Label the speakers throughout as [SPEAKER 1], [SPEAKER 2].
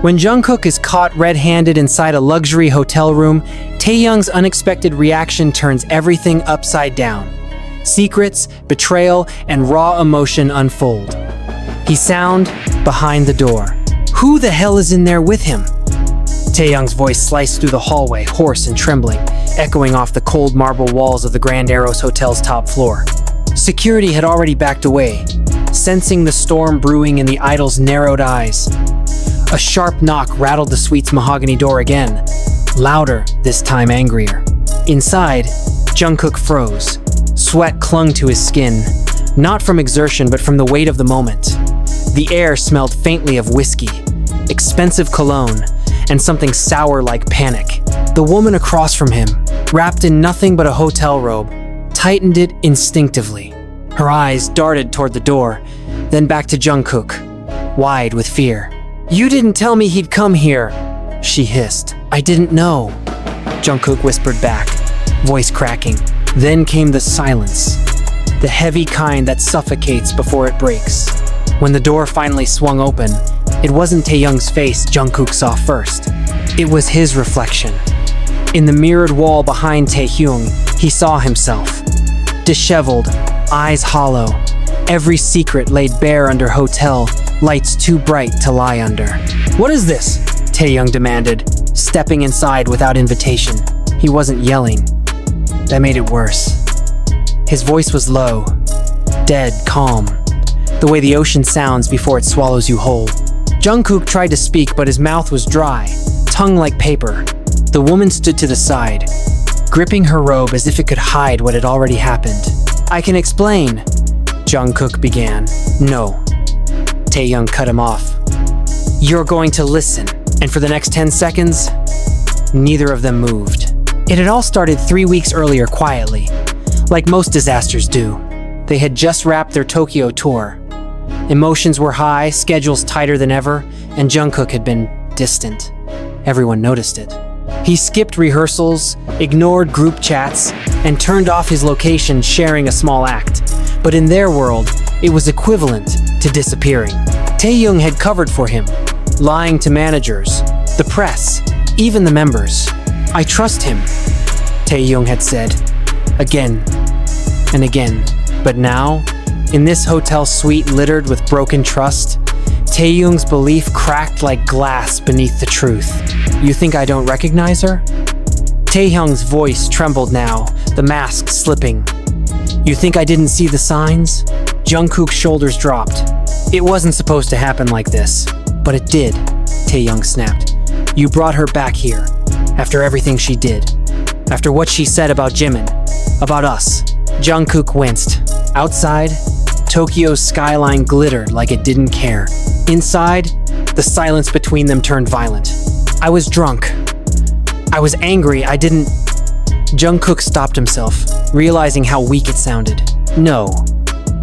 [SPEAKER 1] When Jungkook is caught red-handed inside a luxury hotel room, Taehyung's unexpected reaction turns everything upside down. Secrets, betrayal, and raw emotion unfold. He's sound behind the door. Who the hell is in there with him? Taehyung's voice sliced through the hallway, hoarse and trembling, echoing off the cold marble walls of the Grand Eros Hotel's top floor. Security had already backed away, sensing the storm brewing in the idol's narrowed eyes. A sharp knock rattled the suite's mahogany door again, louder, this time angrier. Inside, Jungkook froze. Sweat clung to his skin, not from exertion but from the weight of the moment. The air smelled faintly of whiskey, expensive cologne, and something sour like panic. The woman across from him, wrapped in nothing but a hotel robe, tightened it instinctively. Her eyes darted toward the door, then back to Jungkook, wide with fear. "You didn't tell me he'd come here," she hissed. "I didn't know," Jungkook whispered back, voice cracking. Then came the silence, the heavy kind that suffocates before it breaks. When the door finally swung open, it wasn't Taehyung's face Jungkook saw first. It was his reflection. In the mirrored wall behind Taehyung, he saw himself. Disheveled, eyes hollow, every secret laid bare under hotel lights too bright to lie under. "What is this?" Taehyung demanded, stepping inside without invitation. He wasn't yelling. That made it worse. His voice was low, dead calm, the way the ocean sounds before it swallows you whole. Jungkook tried to speak, but his mouth was dry, tongue like paper. The woman stood to the side, gripping her robe as if it could hide what had already happened. "I can explain," Jungkook began. "No," Taehyung cut him off. "You're going to listen." And for the next 10 seconds, neither of them moved. It had all started 3 weeks earlier quietly, like most disasters do. They had just wrapped their Tokyo tour. Emotions were high, schedules tighter than ever, and Jungkook had been distant. Everyone noticed it. He skipped rehearsals, ignored group chats, and turned off his location sharing a small act. But in their world, it was equivalent to disappearing. Taehyung had covered for him, lying to managers, the press, even the members. "I trust him," Taehyung had said, again and again. But now, in this hotel suite littered with broken trust, Taehyung's belief cracked like glass beneath the truth. "You think I don't recognize her?" Taehyung's voice trembled now, the mask slipping. "You think I didn't see the signs?" Jungkook's shoulders dropped. "It wasn't supposed to happen like this, but it did," Taehyung snapped. "You brought her back here, after everything she did, after what she said about Jimin, about us." Jungkook winced. Outside, Tokyo's skyline glittered like it didn't care. Inside, the silence between them turned violent. "I was drunk. I was angry. I didn't..." Jungkook stopped himself, realizing how weak it sounded. "No,"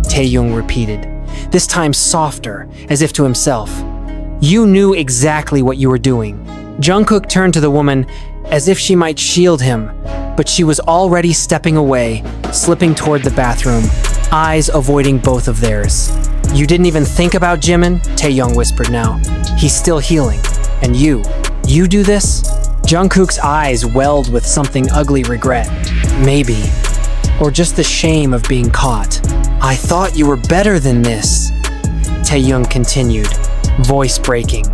[SPEAKER 1] Taehyung repeated, this time softer, as if to himself. "You knew exactly what you were doing." Jungkook turned to the woman as if she might shield him, but she was already stepping away, slipping toward the bathroom, eyes avoiding both of theirs. "You didn't even think about Jimin?" Taehyung whispered now. "He's still healing. And you do this?" Jungkook's eyes welled with something ugly regret. Maybe. Or just the shame of being caught. "I thought you were better than this," Taehyung continued, voice breaking.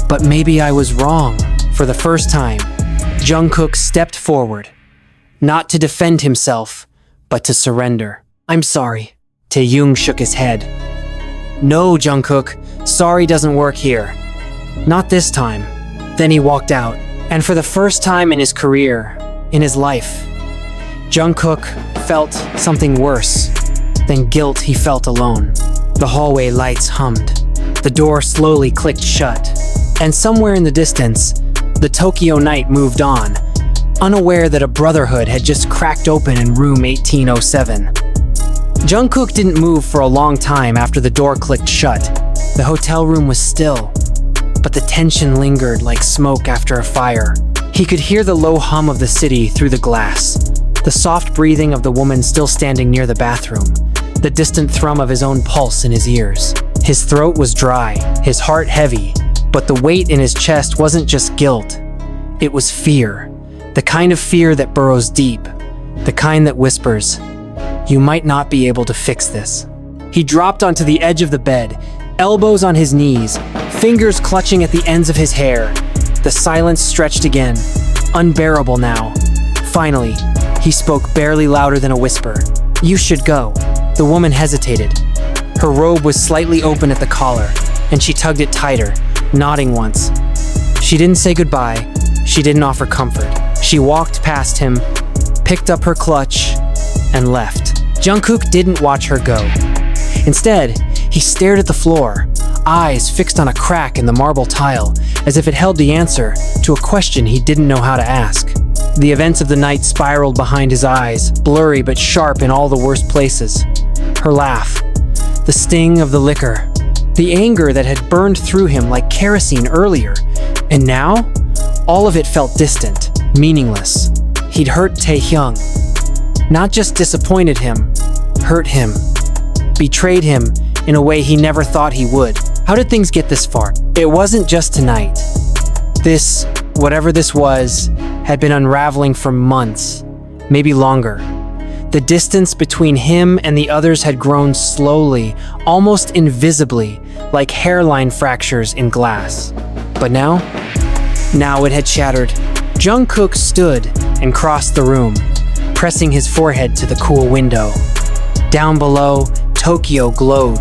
[SPEAKER 1] "But maybe I was wrong." For the first time, Jungkook stepped forward, not to defend himself, but to surrender. "I'm sorry." Taehyung shook his head. "No, Jungkook, sorry doesn't work here. Not this time." Then he walked out, and for the first time in his career, in his life, Jungkook felt something worse than guilt. He felt alone. The hallway lights hummed. The door slowly clicked shut, and somewhere in the distance, the Tokyo night moved on, unaware that a brotherhood had just cracked open in room 1807. Jungkook didn't move for a long time after the door clicked shut. The hotel room was still, but the tension lingered like smoke after a fire. He could hear the low hum of the city through the glass, the soft breathing of the woman still standing near the bathroom, the distant thrum of his own pulse in his ears. His throat was dry, his heart heavy, But the weight in his chest wasn't just guilt. It was fear. The kind of fear that burrows deep. The kind that whispers, "You might not be able to fix this." He dropped onto the edge of the bed, elbows on his knees, fingers clutching at the ends of his hair. The silence stretched again, unbearable now. Finally, he spoke barely louder than a whisper. "You should go." The woman hesitated. Her robe was slightly open at the collar, and she tugged it tighter, nodding once. She didn't say goodbye. She didn't offer comfort. She walked past him, picked up her clutch, and left. Jungkook didn't watch her go. Instead, he stared at the floor, eyes fixed on a crack in the marble tile, as if it held the answer to a question he didn't know how to ask. The events of the night spiraled behind his eyes, blurry but sharp in all the worst places. Her laugh, the sting of the liquor, the anger that had burned through him like kerosene earlier, and now, all of it felt distant, meaningless. He'd hurt Taehyung. Not just disappointed him, hurt him. Betrayed him in a way he never thought he would. How did things get this far? It wasn't just tonight. This, whatever this was, had been unraveling for months, maybe longer. The distance between him and the others had grown slowly, almost invisibly, like hairline fractures in glass. But now it had shattered. Jungkook stood and crossed the room, pressing his forehead to the cool window. Down below, Tokyo glowed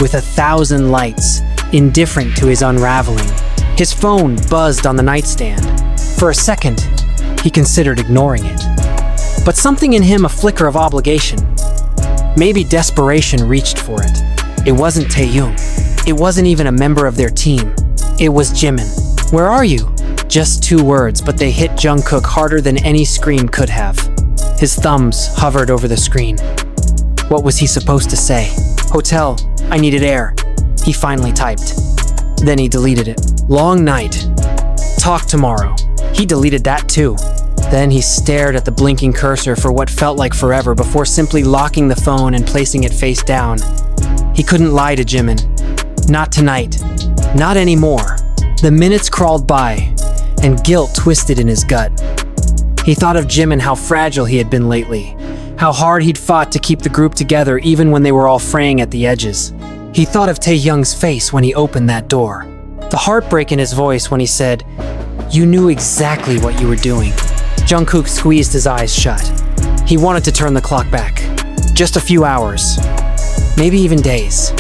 [SPEAKER 1] with 1,000 lights, indifferent to his unraveling. His phone buzzed on the nightstand. For a second, he considered ignoring it. But something in him, a flicker of obligation, maybe desperation, reached for it. It wasn't Taehyung. It wasn't even a member of their team. It was Jimin. "Where are you?" Just 2 words, but they hit Jungkook harder than any scream could have. His thumbs hovered over the screen. What was he supposed to say? "Hotel, I needed air," he finally typed. Then he deleted it. "Long night. Talk tomorrow." He deleted that too. Then he stared at the blinking cursor for what felt like forever before simply locking the phone and placing it face down. He couldn't lie to Jimin. Not tonight. Not anymore. The minutes crawled by, and guilt twisted in his gut. He thought of Jimin, how fragile he had been lately, how hard he'd fought to keep the group together even when they were all fraying at the edges. He thought of Taehyung's face when he opened that door, the heartbreak in his voice when he said, "You knew exactly what you were doing." Jungkook squeezed his eyes shut. He wanted to turn the clock back. Just a few hours. Maybe even days.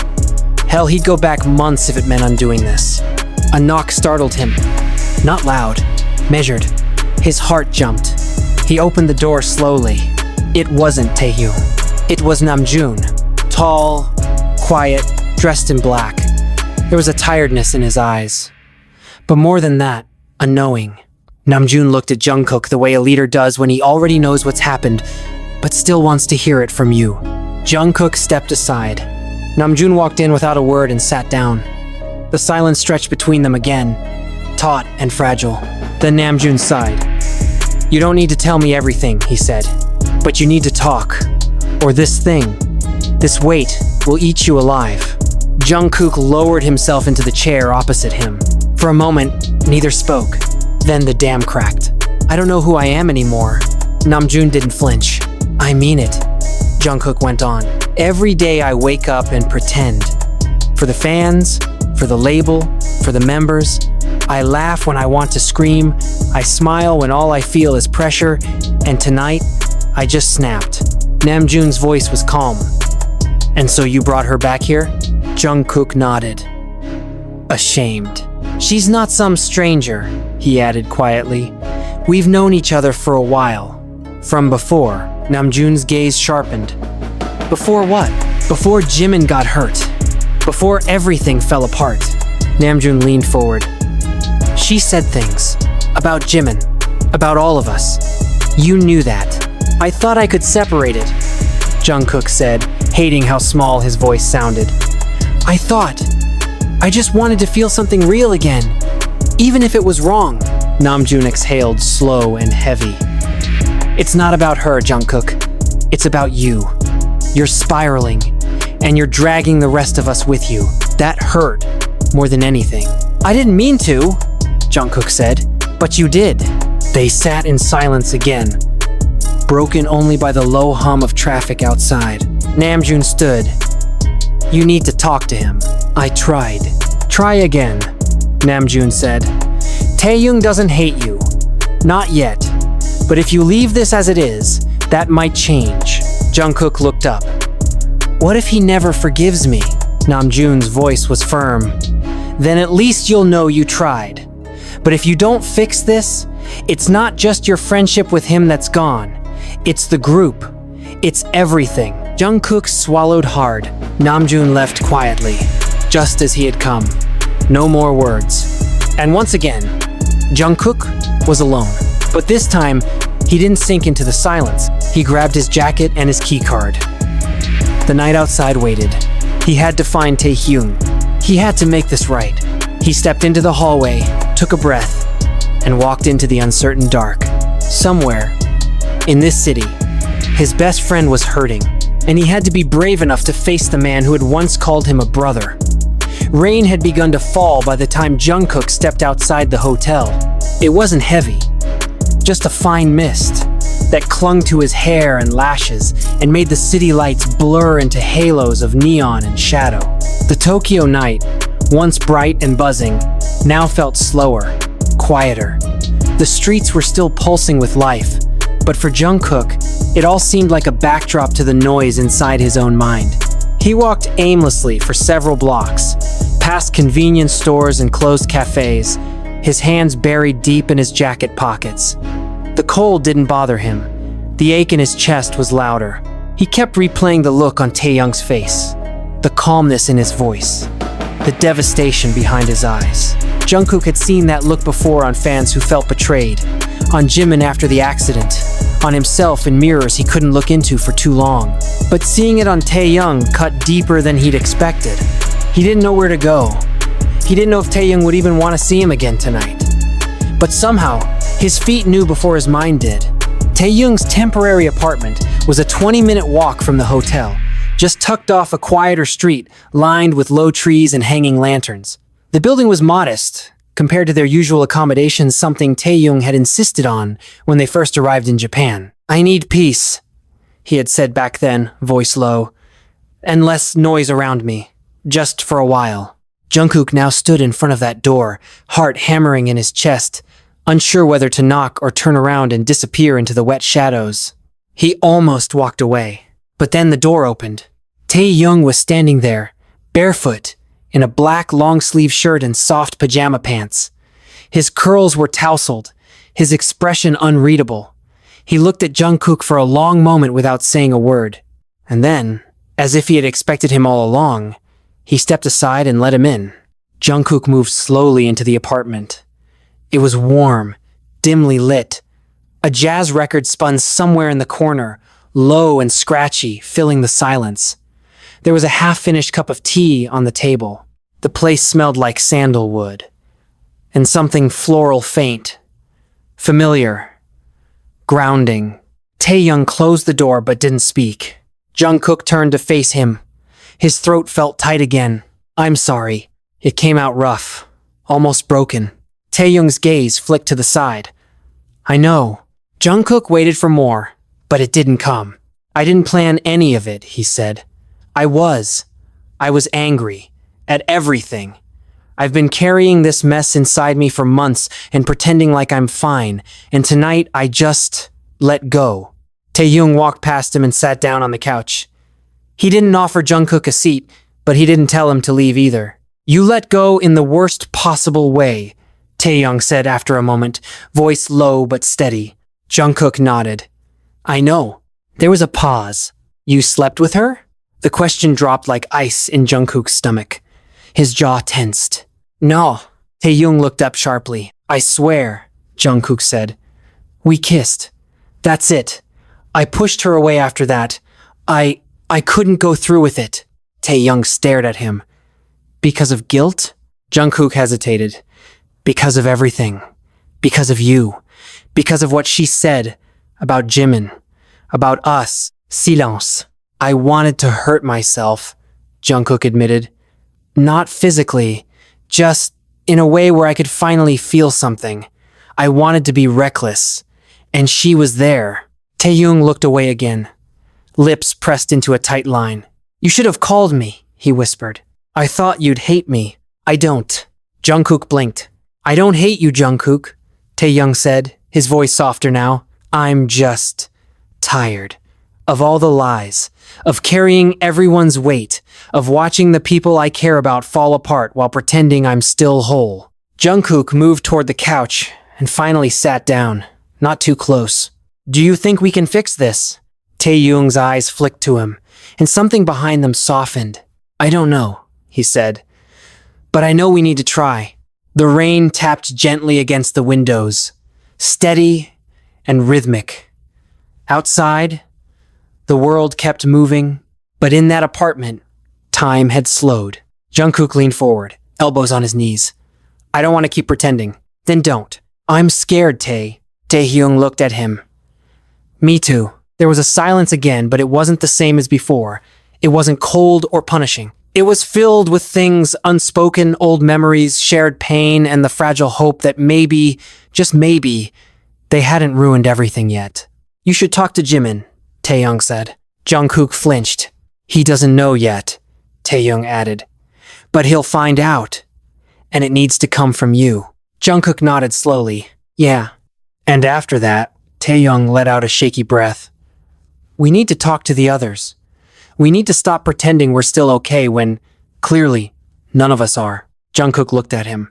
[SPEAKER 1] Hell, he'd go back months if it meant undoing this. A knock startled him. Not loud, measured. His heart jumped. He opened the door slowly. It wasn't Taehyung. It was Namjoon. Tall, quiet, dressed in black. There was a tiredness in his eyes. But more than that, a knowing. Namjoon looked at Jungkook the way a leader does when he already knows what's happened, but still wants to hear it from you. Jungkook stepped aside. Namjoon walked in without a word and sat down. The silence stretched between them again, taut and fragile. Then Namjoon sighed. "You don't need to tell me everything," he said, "but you need to talk, or this thing, this weight, will eat you alive." Jungkook lowered himself into the chair opposite him. For a moment, neither spoke. Then the dam cracked. "I don't know who I am anymore." Namjoon didn't flinch. "I mean it," Jungkook went on. "Every day I wake up and pretend. For the fans, for the label, for the members. I laugh when I want to scream. I smile when all I feel is pressure. And tonight, I just snapped." Namjoon's voice was calm. "And so you brought her back here?" Jungkook nodded. Ashamed. "She's not some stranger," he added quietly. "We've known each other for a while. From before." Namjoon's gaze sharpened. "Before what?" "Before Jimin got hurt. Before everything fell apart." Namjoon leaned forward. "She said things. About Jimin. About all of us. You knew that. I thought I could separate it," Jungkook said, hating how small his voice sounded. I just wanted to feel something real again, even if it was wrong." Namjoon exhaled, slow and heavy. "It's not about her, Jungkook. It's about you. You're spiraling, and you're dragging the rest of us with you. That hurt more than anything." I didn't mean to, Jungkook said, but you did. They sat in silence again, broken only by the low hum of traffic outside. Namjoon stood. You need to talk to him. I tried. Try again, Namjoon said. Taehyung doesn't hate you. Not yet. But if you leave this as it is, that might change. Jungkook looked up. What if he never forgives me? Namjoon's voice was firm. Then at least you'll know you tried. But if you don't fix this, it's not just your friendship with him that's gone. It's the group. It's everything. Jungkook swallowed hard. Namjoon left quietly, just as he had come. No more words. And once again, Jungkook was alone. But this time, he didn't sink into the silence. He grabbed his jacket and his keycard. The night outside waited. He had to find Taehyung. He had to make this right. He stepped into the hallway, took a breath, and walked into the uncertain dark. Somewhere, in this city, his best friend was hurting, and he had to be brave enough to face the man who had once called him a brother. Rain had begun to fall by the time Jungkook stepped outside the hotel. It wasn't heavy, just a fine mist that clung to his hair and lashes and made the city lights blur into halos of neon and shadow. The Tokyo night, once bright and buzzing, now felt slower, quieter. The streets were still pulsing with life, but for Jungkook, it all seemed like a backdrop to the noise inside his own mind. He walked aimlessly for several blocks, past convenience stores and closed cafes, his hands buried deep in his jacket pockets. The cold didn't bother him. The ache in his chest was louder. He kept replaying the look on Taehyung's face, the calmness in his voice, the devastation behind his eyes. Jungkook had seen that look before on fans who felt betrayed, on Jimin after the accident, on himself in mirrors he couldn't look into for too long. But seeing it on Taehyung cut deeper than he'd expected. He didn't know where to go. He didn't know if Taehyung would even want to see him again tonight. But somehow, his feet knew before his mind did. Taehyung's temporary apartment was a 20-minute walk from the hotel, just tucked off a quieter street lined with low trees and hanging lanterns. The building was modest compared to their usual accommodations, something Taehyung had insisted on when they first arrived in Japan. I need peace, he had said back then, voice low, and less noise around me, just for a while. Jungkook now stood in front of that door, heart hammering in his chest, unsure whether to knock or turn around and disappear into the wet shadows. He almost walked away, but then the door opened. Taehyung was standing there, barefoot, in a black long-sleeve shirt and soft pajama pants. His curls were tousled, his expression unreadable. He looked at Jungkook for a long moment without saying a word. And then, as if he had expected him all along, he stepped aside and let him in. Jungkook moved slowly into the apartment. It was warm, dimly lit. A jazz record spun somewhere in the corner, low and scratchy, filling the silence. There was a half-finished cup of tea on the table. The place smelled like sandalwood, and something floral faint, familiar, grounding. Taehyung closed the door but didn't speak. Jungkook turned to face him. His throat felt tight again. I'm sorry. It came out rough, almost broken. Taehyung's gaze flicked to the side. I know. Jungkook waited for more, but it didn't come. I didn't plan any of it, he said. I was angry at everything. I've been carrying this mess inside me for months and pretending like I'm fine, and tonight I just let go. Taehyung walked past him and sat down on the couch. He didn't offer Jungkook a seat, but he didn't tell him to leave either. You let go in the worst possible way, Taehyung said after a moment, voice low but steady. Jungkook nodded. I know. There was a pause. You slept with her? The question dropped like ice in Jungkook's stomach. His jaw tensed. No. Taehyung looked up sharply. I swear, Jungkook said. We kissed. That's it. I pushed her away after that. I couldn't go through with it. Taehyung stared at him. Because of guilt? Jungkook hesitated. Because of everything. Because of you. Because of what she said about Jimin. About us. Silence. I wanted to hurt myself, Jungkook admitted. Not physically, just in a way where I could finally feel something. I wanted to be reckless, and she was there. Taehyung looked away again, lips pressed into a tight line. You should have called me, he whispered. I thought you'd hate me. I don't. Jungkook blinked. I don't hate you, Jungkook, Taehyung said, his voice softer now. I'm just tired of all the lies, of carrying everyone's weight, of watching the people I care about fall apart while pretending I'm still whole. Jungkook moved toward the couch and finally sat down, not too close. Do you think we can fix this? Taehyung's eyes flicked to him, and something behind them softened. I don't know, he said, but I know we need to try. The rain tapped gently against the windows, steady and rhythmic. Outside, the world kept moving, but in that apartment, time had slowed. Jungkook leaned forward, elbows on his knees. I don't want to keep pretending. Then don't. I'm scared, Taehyung looked at him. Me too. There was a silence again, but it wasn't the same as before. It wasn't cold or punishing. It was filled with things unspoken, old memories, shared pain, and the fragile hope that maybe, just maybe, they hadn't ruined everything yet. You should talk to Jimin, Taehyung said. Jungkook flinched. He doesn't know yet, Taehyung added. But he'll find out. And it needs to come from you. Jungkook nodded slowly. Yeah. And after that, Taehyung let out a shaky breath. We need to talk to the others. We need to stop pretending we're still okay when, clearly, none of us are. Jungkook looked at him.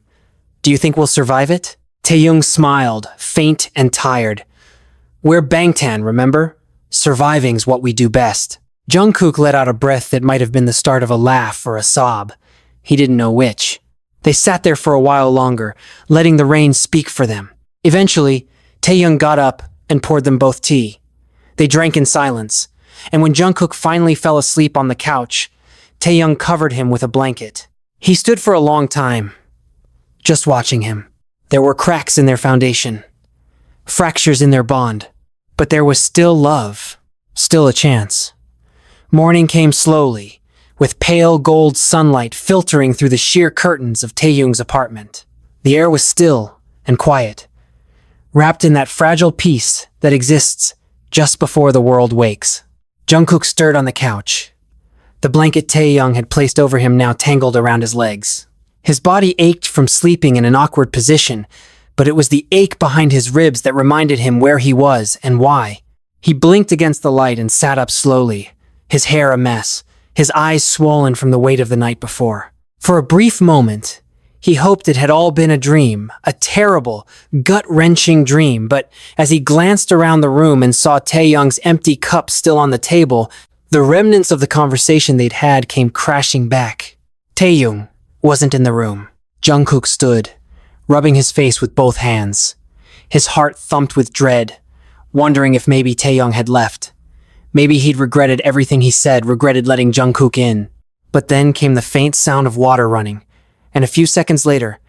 [SPEAKER 1] Do you think we'll survive it? Taehyung smiled, faint and tired. We're Bangtan, remember? Surviving's what we do best. Jungkook let out a breath that might have been the start of a laugh or a sob. He didn't know which. They sat there for a while longer, letting the rain speak for them. Eventually, Taehyung got up and poured them both tea. They drank in silence, and when Jungkook finally fell asleep on the couch, Taehyung covered him with a blanket. He stood for a long time, just watching him. There were cracks in their foundation, fractures in their bond, but there was still love, still a chance. Morning came slowly, with pale gold sunlight filtering through the sheer curtains of Taehyung's apartment. The air was still and quiet, wrapped in that fragile peace that exists just before the world wakes. Jungkook stirred on the couch. The blanket Taehyung had placed over him now tangled around his legs. His body ached from sleeping in an awkward position, but it was the ache behind his ribs that reminded him where he was and why. He blinked against the light and sat up slowly, his hair a mess, his eyes swollen from the weight of the night before. For a brief moment, he hoped it had all been a dream, a terrible, gut-wrenching dream, but as he glanced around the room and saw Taehyung's empty cup still on the table, the remnants of the conversation they'd had came crashing back. Taehyung wasn't in the room. Jungkook stood, rubbing his face with both hands. His heart thumped with dread, wondering if maybe Taehyung had left. Maybe he'd regretted everything he said, regretted letting Jungkook in. But then came the faint sound of water running, and a few seconds later,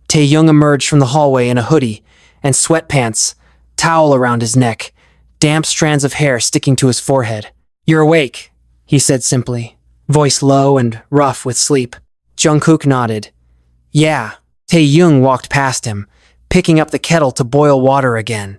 [SPEAKER 1] Taehyung emerged from the hallway in a hoodie and sweatpants, towel around his neck, damp strands of hair sticking to his forehead. You're awake, he said simply, voice low and rough with sleep. Jungkook nodded. Yeah. Taehyung walked past him, picking up the kettle to boil water again.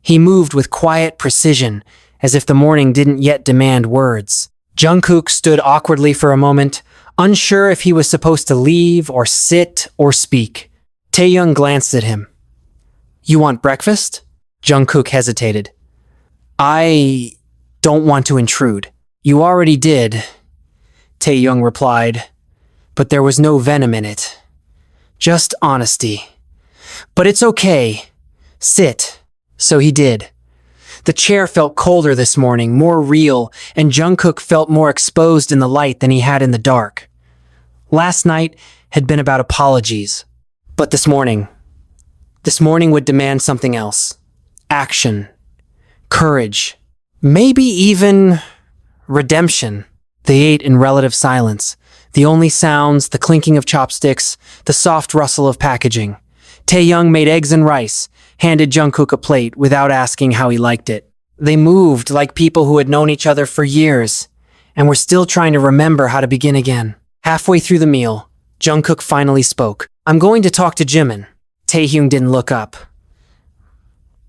[SPEAKER 1] He moved with quiet precision, as if the morning didn't yet demand words. Jungkook stood awkwardly for a moment, unsure if he was supposed to leave or sit or speak. Taehyung glanced at him. You want breakfast? Jungkook hesitated. I don't want to intrude. You already did, Taehyung replied, but there was no venom in it. Just honesty. But it's okay. Sit. So he did. The chair felt colder this morning, more real, and Jungkook felt more exposed in the light than he had in the dark. Last night had been about apologies, but this morning would demand something else. Action. Courage. Maybe even redemption. They ate in relative silence. The only sounds, the clinking of chopsticks, the soft rustle of packaging. Taehyung made eggs and rice, handed Jungkook a plate without asking how he liked it. They moved like people who had known each other for years, and were still trying to remember how to begin again. Halfway through the meal, Jungkook finally spoke. I'm going to talk to Jimin. Taehyung didn't look up.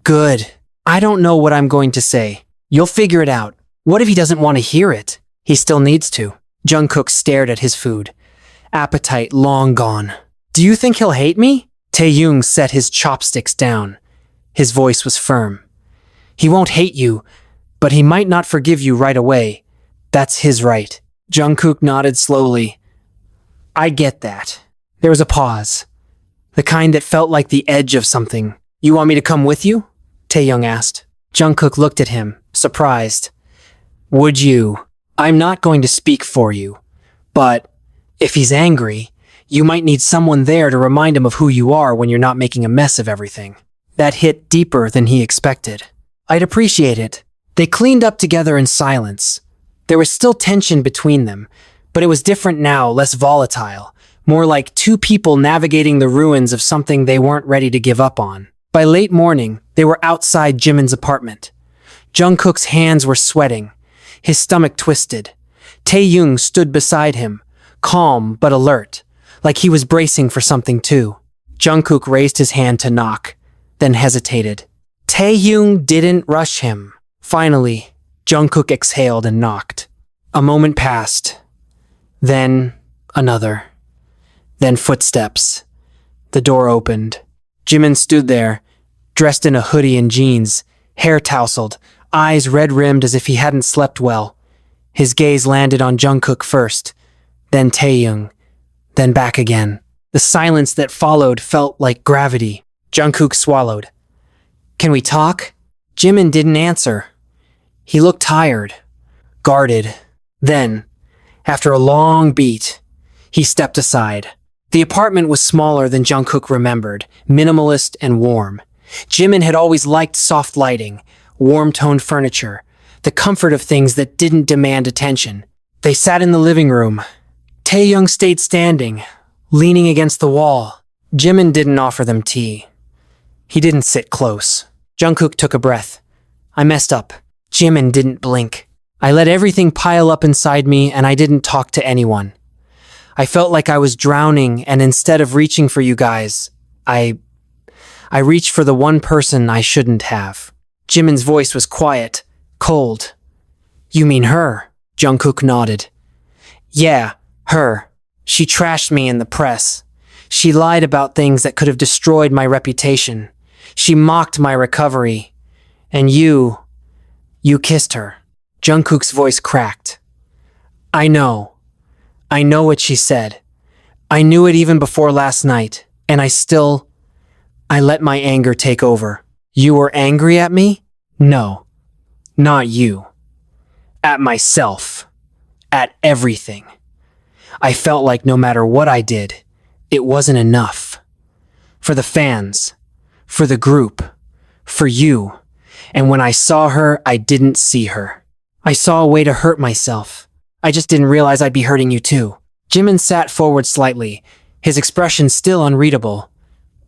[SPEAKER 1] Good. I don't know what I'm going to say. You'll figure it out. What if he doesn't want to hear it? He still needs to. Jungkook stared at his food. Appetite long gone. Do you think he'll hate me? Taehyung set his chopsticks down. His voice was firm. He won't hate you, but he might not forgive you right away. That's his right. Jungkook nodded slowly. I get that. There was a pause. The kind that felt like the edge of something. You want me to come with you? Taehyung asked. Jungkook looked at him, surprised. Would you? I'm not going to speak for you, but if he's angry, you might need someone there to remind him of who you are when you're not making a mess of everything. That hit deeper than he expected. I'd appreciate it. They cleaned up together in silence. There was still tension between them, but it was different now, less volatile, more like two people navigating the ruins of something they weren't ready to give up on. By late morning, they were outside Jimin's apartment. Jungkook's hands were sweating, his stomach twisted. Taehyung stood beside him, calm but alert, like he was bracing for something too. Jungkook raised his hand to knock, then hesitated. Taehyung didn't rush him. Finally, Jungkook exhaled and knocked. A moment passed. Then another. Then footsteps. The door opened. Jimin stood there, dressed in a hoodie and jeans, hair tousled, eyes red-rimmed as if he hadn't slept well. His gaze landed on Jungkook first, then Taehyung, then back again. The silence that followed felt like gravity. Jungkook swallowed. Can we talk? Jimin didn't answer. He looked tired, guarded. Then, after a long beat, he stepped aside. The apartment was smaller than Jungkook remembered, minimalist and warm. Jimin had always liked soft lighting, warm-toned furniture, the comfort of things that didn't demand attention. They sat in the living room. Taehyung stayed standing, leaning against the wall. Jimin didn't offer them tea. He didn't sit close. Jungkook took a breath. I messed up. Jimin didn't blink. I let everything pile up inside me and I didn't talk to anyone. I felt like I was drowning and instead of reaching for you guys, I reached for the one person I shouldn't have. Jimin's voice was quiet, cold. You mean her? Jungkook nodded. Yeah, her. She trashed me in the press. She lied about things that could have destroyed my reputation. She mocked my recovery. And you kissed her. Jungkook's voice cracked. I know what she said. I knew it even before last night, and I let my anger take over. You were angry at me? No, not you. At myself. At everything. I felt like no matter what I did, it wasn't enough. For the fans, for the group, for you. And when I saw her, I didn't see her. I saw a way to hurt myself. I just didn't realize I'd be hurting you too. Jimin sat forward slightly, his expression still unreadable.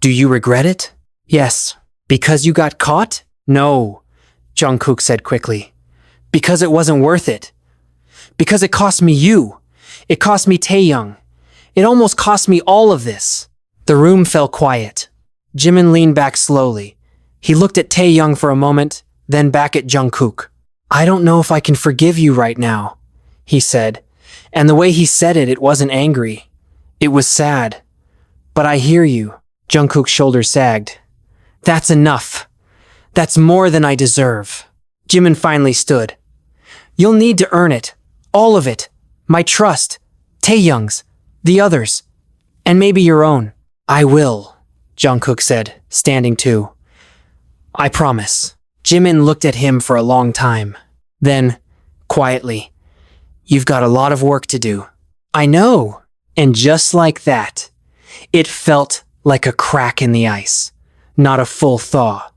[SPEAKER 1] Do you regret it? Yes. Because you got caught? No, Jungkook said quickly. Because it wasn't worth it. Because it cost me you. It cost me Taehyung. It almost cost me all of this. The room fell quiet. Jimin leaned back slowly. He looked at Taehyung for a moment, then back at Jungkook. I don't know if I can forgive you right now, he said. And the way he said it, it wasn't angry. It was sad. But I hear you. Jungkook's shoulders sagged. That's enough. That's more than I deserve. Jimin finally stood. You'll need to earn it. All of it. My trust. Taehyung's. The others. And maybe your own. I will, Jungkook said, standing too. I promise. Jimin looked at him for a long time. Then, quietly, you've got a lot of work to do. I know. And just like that, it felt like a crack in the ice. Not a full thaw,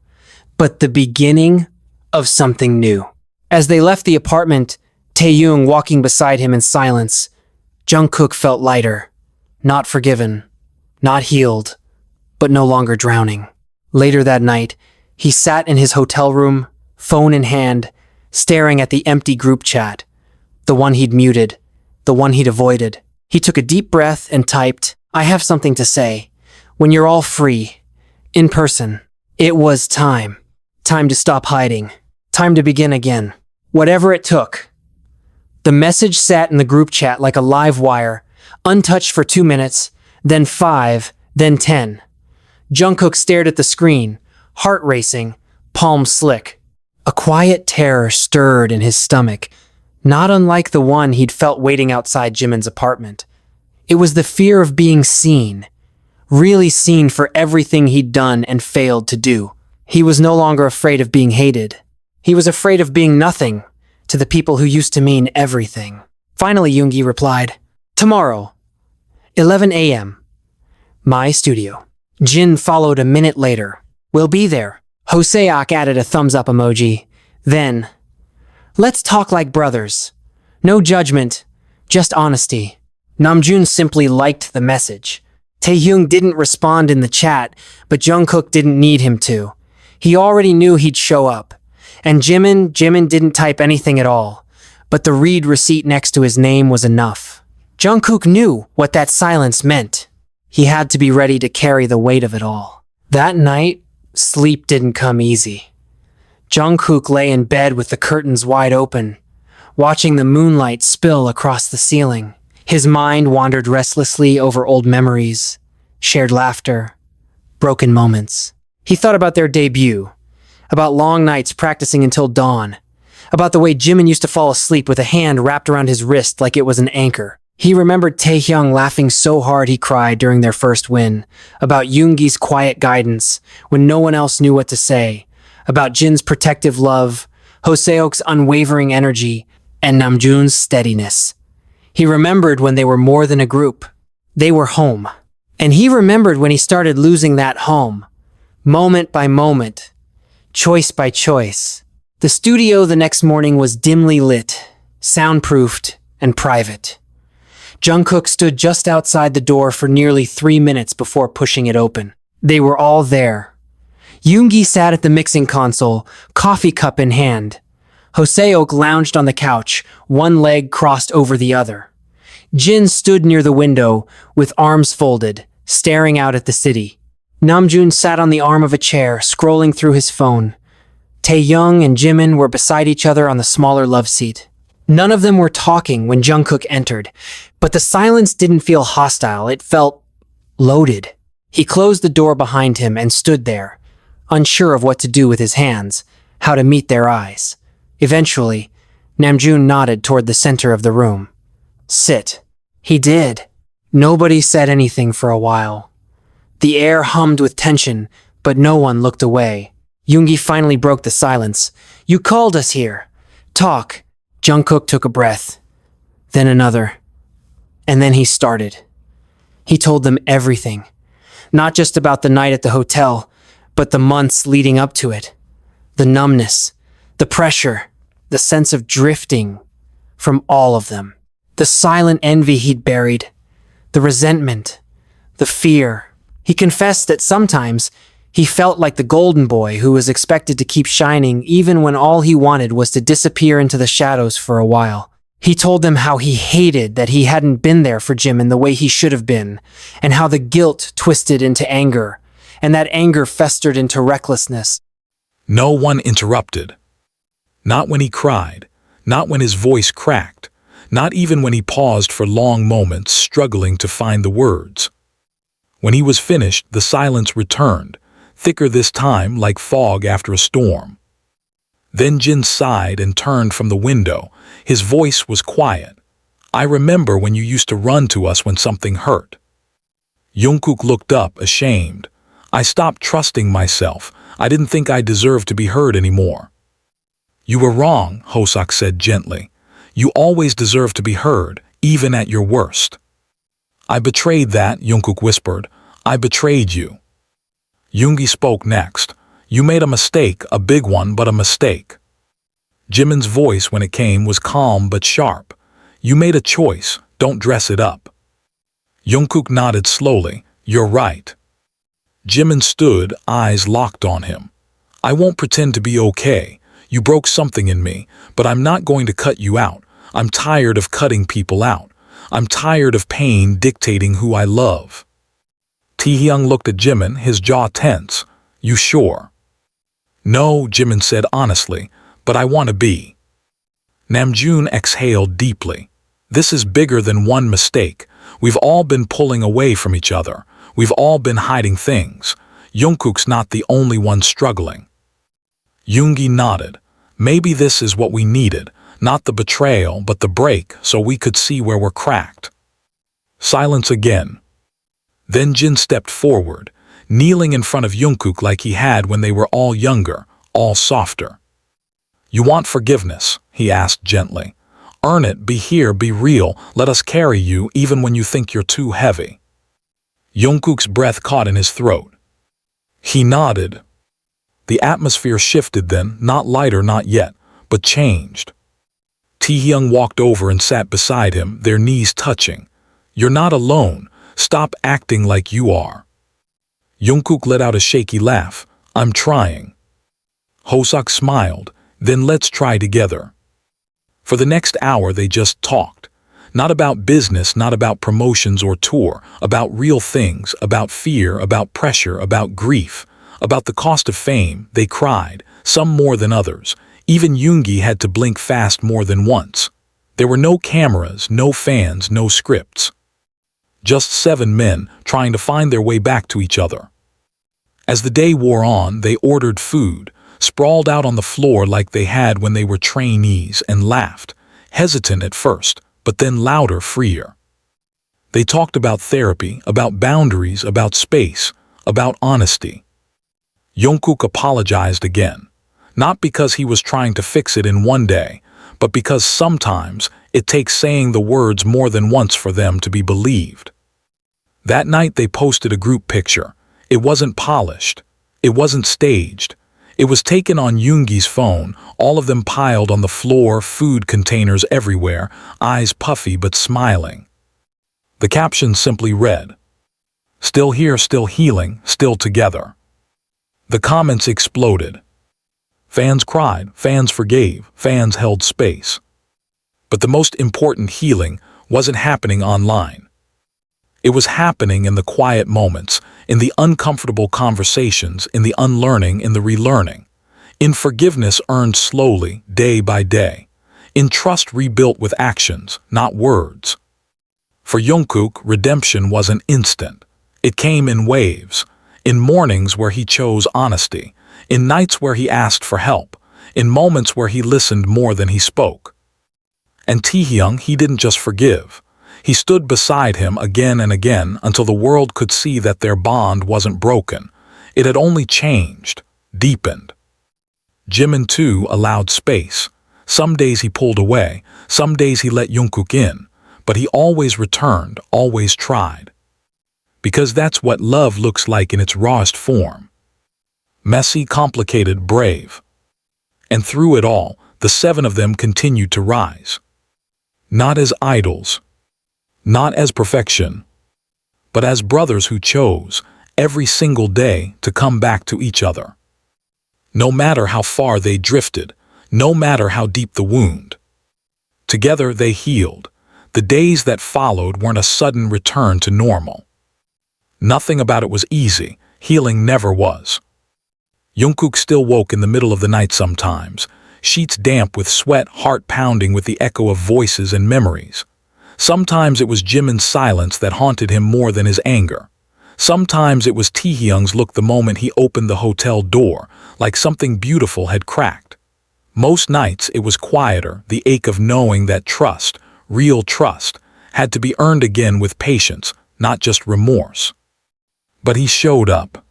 [SPEAKER 1] but the beginning of something new. As they left the apartment, Taehyung walking beside him in silence, Jungkook felt lighter, not forgiven, not healed, but no longer drowning. Later that night, he sat in his hotel room, phone in hand, staring at the empty group chat, the one he'd muted, the one he'd avoided. He took a deep breath and typed, I have something to say, When you're all free. In person. It was time. Time to stop hiding. Time to begin again. Whatever it took. The message sat in the group chat like a live wire, untouched for 2 minutes, then 5, then 10. Jungkook stared at the screen, heart racing, palms slick. A quiet terror stirred in his stomach, not unlike the one he'd felt waiting outside Jimin's apartment. It was the fear of being seen, really seen for everything he'd done and failed to do. He was no longer afraid of being hated. He was afraid of being nothing to the people who used to mean everything. Finally, Yoongi replied, "Tomorrow, 11 a.m. My studio." Jin followed a minute later. "We'll be there." Hoseok added a thumbs-up emoji. Then, "Let's talk like brothers. No judgment, just honesty." Namjoon simply liked the message. Taehyung didn't respond in the chat, but Jungkook didn't need him to. He already knew he'd show up. And Jimin didn't type anything at all, but the read receipt next to his name was enough. Jungkook knew what that silence meant. He had to be ready to carry the weight of it all. That night, sleep didn't come easy. Jungkook lay in bed with the curtains wide open, watching the moonlight spill across the ceiling. His mind wandered restlessly over old memories, shared laughter, broken moments. He thought about their debut, about long nights practicing until dawn, about the way Jimin used to fall asleep with a hand wrapped around his wrist like it was an anchor. He remembered Taehyung laughing so hard he cried during their first win, about Yoongi's quiet guidance when no one else knew what to say, about Jin's protective love, Hoseok's unwavering energy, and Namjoon's steadiness. He remembered when they were more than a group. They were home. And he remembered when he started losing that home, moment by moment, choice by choice. The studio the next morning was dimly lit, soundproofed, and private. Jungkook stood just outside the door for nearly 3 minutes before pushing it open. They were all there. Yoongi sat at the mixing console, coffee cup in hand. Hoseok lounged on the couch, one leg crossed over the other. Jin stood near the window, with arms folded, staring out at the city. Namjoon sat on the arm of a chair, scrolling through his phone. Taehyung and Jimin were beside each other on the smaller love seat. None of them were talking when Jungkook entered, but the silence didn't feel hostile, it felt loaded. He closed the door behind him and stood there, unsure of what to do with his hands, how to meet their eyes. Eventually, Namjoon nodded toward the center of the room. "Sit." He did. Nobody said anything for a while. The air hummed with tension, but no one looked away. Yoongi finally broke the silence. "You called us here. Talk." Jungkook took a breath, then another, and then he started. He told them everything, not just about the night at the hotel, but the months leading up to it. The numbness, the pressure, the sense of drifting from all of them. The silent envy he'd buried, the resentment, the fear. He confessed that sometimes he felt like the golden boy who was expected to keep shining even when all he wanted was to disappear into the shadows for a while. He told them how he hated that he hadn't been there for Jimin the way he should have been, and how the guilt twisted into anger, and that anger festered into recklessness.
[SPEAKER 2] No one interrupted. Not when he cried, not when his voice cracked, not even when he paused for long moments struggling to find the words. When he was finished, the silence returned, thicker this time like fog after a storm. Then Jin sighed and turned from the window. His voice was quiet. "I remember when you used to run to us when something hurt." Jungkook looked up, ashamed. "I stopped trusting myself. I didn't think I deserved to be heard anymore." "You were wrong," Hoseok said gently. "You always deserve to be heard, even at your worst." "I betrayed that," Jungkook whispered. "I betrayed you." Yoongi spoke next. "You made a mistake, a big one, but a mistake." Jimin's voice, when it came, was calm but sharp. "You made a choice, don't dress it up." Jungkook nodded slowly. "You're right." Jimin stood, eyes locked on him. "I won't pretend to be okay. You broke something in me, but I'm not going to cut you out. I'm tired of cutting people out. I'm tired of pain dictating who I love." Taehyung looked at Jimin, his jaw tense. You sure? No, Jimin said honestly, but I want to be. Namjoon exhaled deeply. This is bigger than one mistake. We've all been pulling away from each other. We've all been hiding things. Jungkook's not the only one struggling. Yoongi nodded. Maybe this is what we needed, not the betrayal, but the break, so we could see where we're cracked. Silence again. Then Jin stepped forward, kneeling in front of Jungkook like he had when they were all younger, all softer. You want forgiveness? He asked gently. Earn it, be here, be real, let us carry you even when you think you're too heavy. Jungkook's breath caught in his throat. He nodded. The atmosphere shifted then, not lighter, not yet, but changed. Taehyung walked over and sat beside him, their knees touching. You're not alone. Stop acting like you are. Jungkook let out a shaky laugh. I'm trying. Hoseok smiled. Then let's try together. For the next hour they just talked. Not about business, not about promotions or tour, about real things, about fear, about pressure, about grief, about the cost of fame. They cried, some more than others. Even Yoongi had to blink fast more than once. There were no cameras, no fans, no scripts. Just 7 men trying to find their way back to each other. As the day wore on, they ordered food, sprawled out on the floor like they had when they were trainees, and laughed, hesitant at first, but then louder, freer. They talked about therapy, about boundaries, about space, about honesty. Jungkook apologized again, not because he was trying to fix it in one day, but because sometimes it takes saying the words more than once for them to be believed. That night they posted a group picture. It wasn't polished. It wasn't staged. It was taken on Yoongi's phone, all of them piled on the floor, food containers everywhere, eyes puffy but smiling. The caption simply read, "Still here, still healing, still together." The comments exploded. Fans cried, fans forgave, fans held space. But the most important healing wasn't happening online. It was happening in the quiet moments, in the uncomfortable conversations, in the unlearning, in the relearning, in forgiveness earned slowly, day by day, in trust rebuilt with actions, not words. For Jungkook, redemption wasn't instant. It came in waves, in mornings where he chose honesty, in nights where he asked for help, in moments where he listened more than he spoke. And Taehyung, he didn't just forgive. He stood beside him again and again until the world could see that their bond wasn't broken. It had only changed, deepened. Jimin too allowed space. Some days he pulled away, some days he let Jungkook in, but he always returned, always tried. Because that's what love looks like in its rawest form. Messy, complicated, brave. And through it all, the 7 of them continued to rise. Not as idols, not as perfection, but as brothers who chose, every single day, to come back to each other. No matter how far they drifted, no matter how deep the wound. Together they healed. The days that followed weren't a sudden return to normal. Nothing about it was easy. Healing never was. Jungkook still woke in the middle of the night sometimes, sheets damp with sweat, heart pounding with the echo of voices and memories. Sometimes it was Jimin's silence that haunted him more than his anger. Sometimes it was Taehyung's look the moment he opened the hotel door, like something beautiful had cracked. Most nights it was quieter, the ache of knowing that trust, real trust, had to be earned again with patience, not just remorse. But he showed up.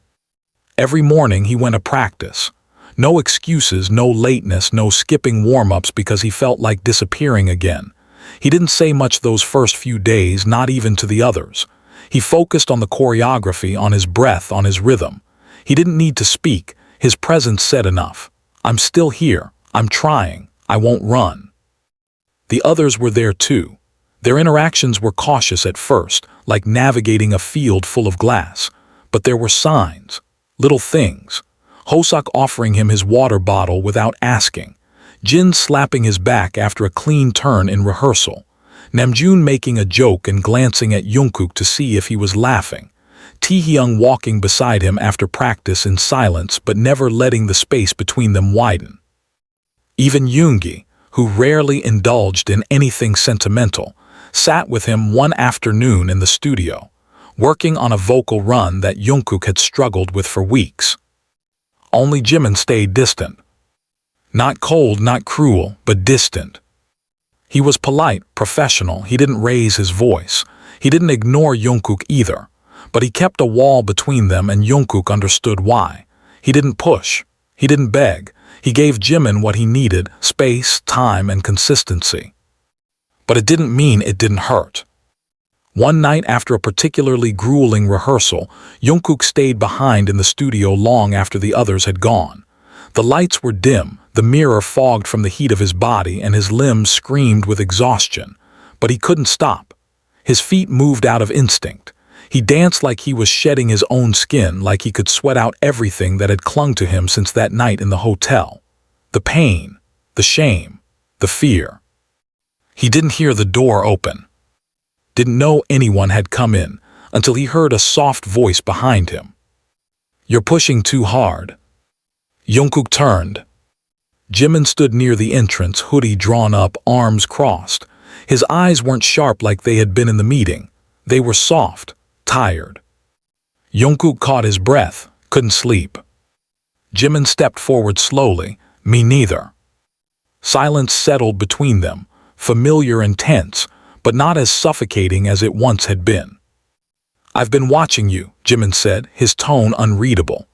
[SPEAKER 2] Every morning he went to practice. No excuses, no lateness, no skipping warm-ups because he felt like disappearing again. He didn't say much those first few days, not even to the others. He focused on the choreography, on his breath, on his rhythm. He didn't need to speak. His presence said enough. I'm still here. I'm trying. I won't run. The others were there too. Their interactions were cautious at first, like navigating a field full of glass. But there were signs, little things. Hoseok offering him his water bottle without asking. Jin slapping his back after a clean turn in rehearsal. Namjoon making a joke and glancing at Jungkook to see if he was laughing. Taehyung walking beside him after practice in silence but never letting the space between them widen. Even Yoongi, who rarely indulged in anything sentimental, sat with him one afternoon in the studio, working on a vocal run that Jungkook had struggled with for weeks. Only Jimin stayed distant. Not cold, not cruel, but distant. He was polite, professional, he didn't raise his voice. He didn't ignore Jungkook either, but he kept a wall between them and Jungkook understood why. He didn't push. He didn't beg. He gave Jimin what he needed, space, time, and consistency. But it didn't mean it didn't hurt. One night after a particularly grueling rehearsal, Jungkook stayed behind in the studio long after the others had gone. The lights were dim, the mirror fogged from the heat of his body, and his limbs screamed with exhaustion. But he couldn't stop. His feet moved out of instinct. He danced like he was shedding his own skin, like he could sweat out everything that had clung to him since that night in the hotel. The pain, the shame, the fear. He didn't hear the door open. Didn't know anyone had come in until he heard a soft voice behind him. "You're pushing too hard." Jungkook turned. Jimin stood near the entrance, hoodie drawn up, arms crossed. His eyes weren't sharp like they had been in the meeting. They were soft, tired. Jungkook caught his breath, couldn't sleep. Jimin stepped forward slowly, "Me neither." Silence settled between them, familiar and tense, but not as suffocating as it once had been. "I've been watching you," Jimin said, his tone unreadable.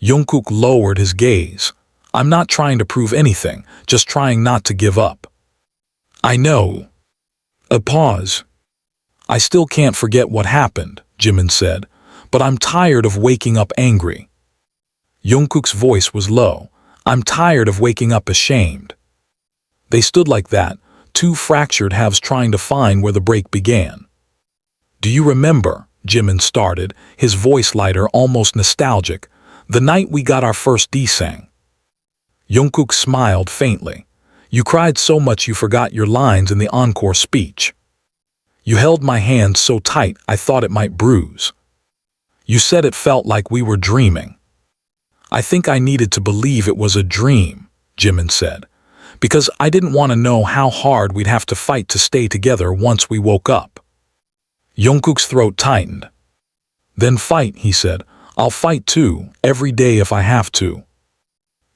[SPEAKER 2] Jungkook lowered his gaze. "I'm not trying to prove anything, just trying not to give up." "I know." A pause. "I still can't forget what happened," Jimin said, "but I'm tired of waking up angry." Jungkook's voice was low. "I'm tired of waking up ashamed." They stood like that, two fractured halves trying to find where the break began. "Do you remember," Jimin started, his voice lighter, almost nostalgic, "the night we got our first D-sang?" Jungkook smiled faintly. "You cried so much you forgot your lines in the encore speech. You held my hand so tight I thought it might bruise. You said it felt like we were dreaming." "I think I needed to believe it was a dream," Jimin said, "because I didn't want to know how hard we'd have to fight to stay together once we woke up." Jungkook's throat tightened. "Then fight," he said. "I'll fight too, every day if I have to."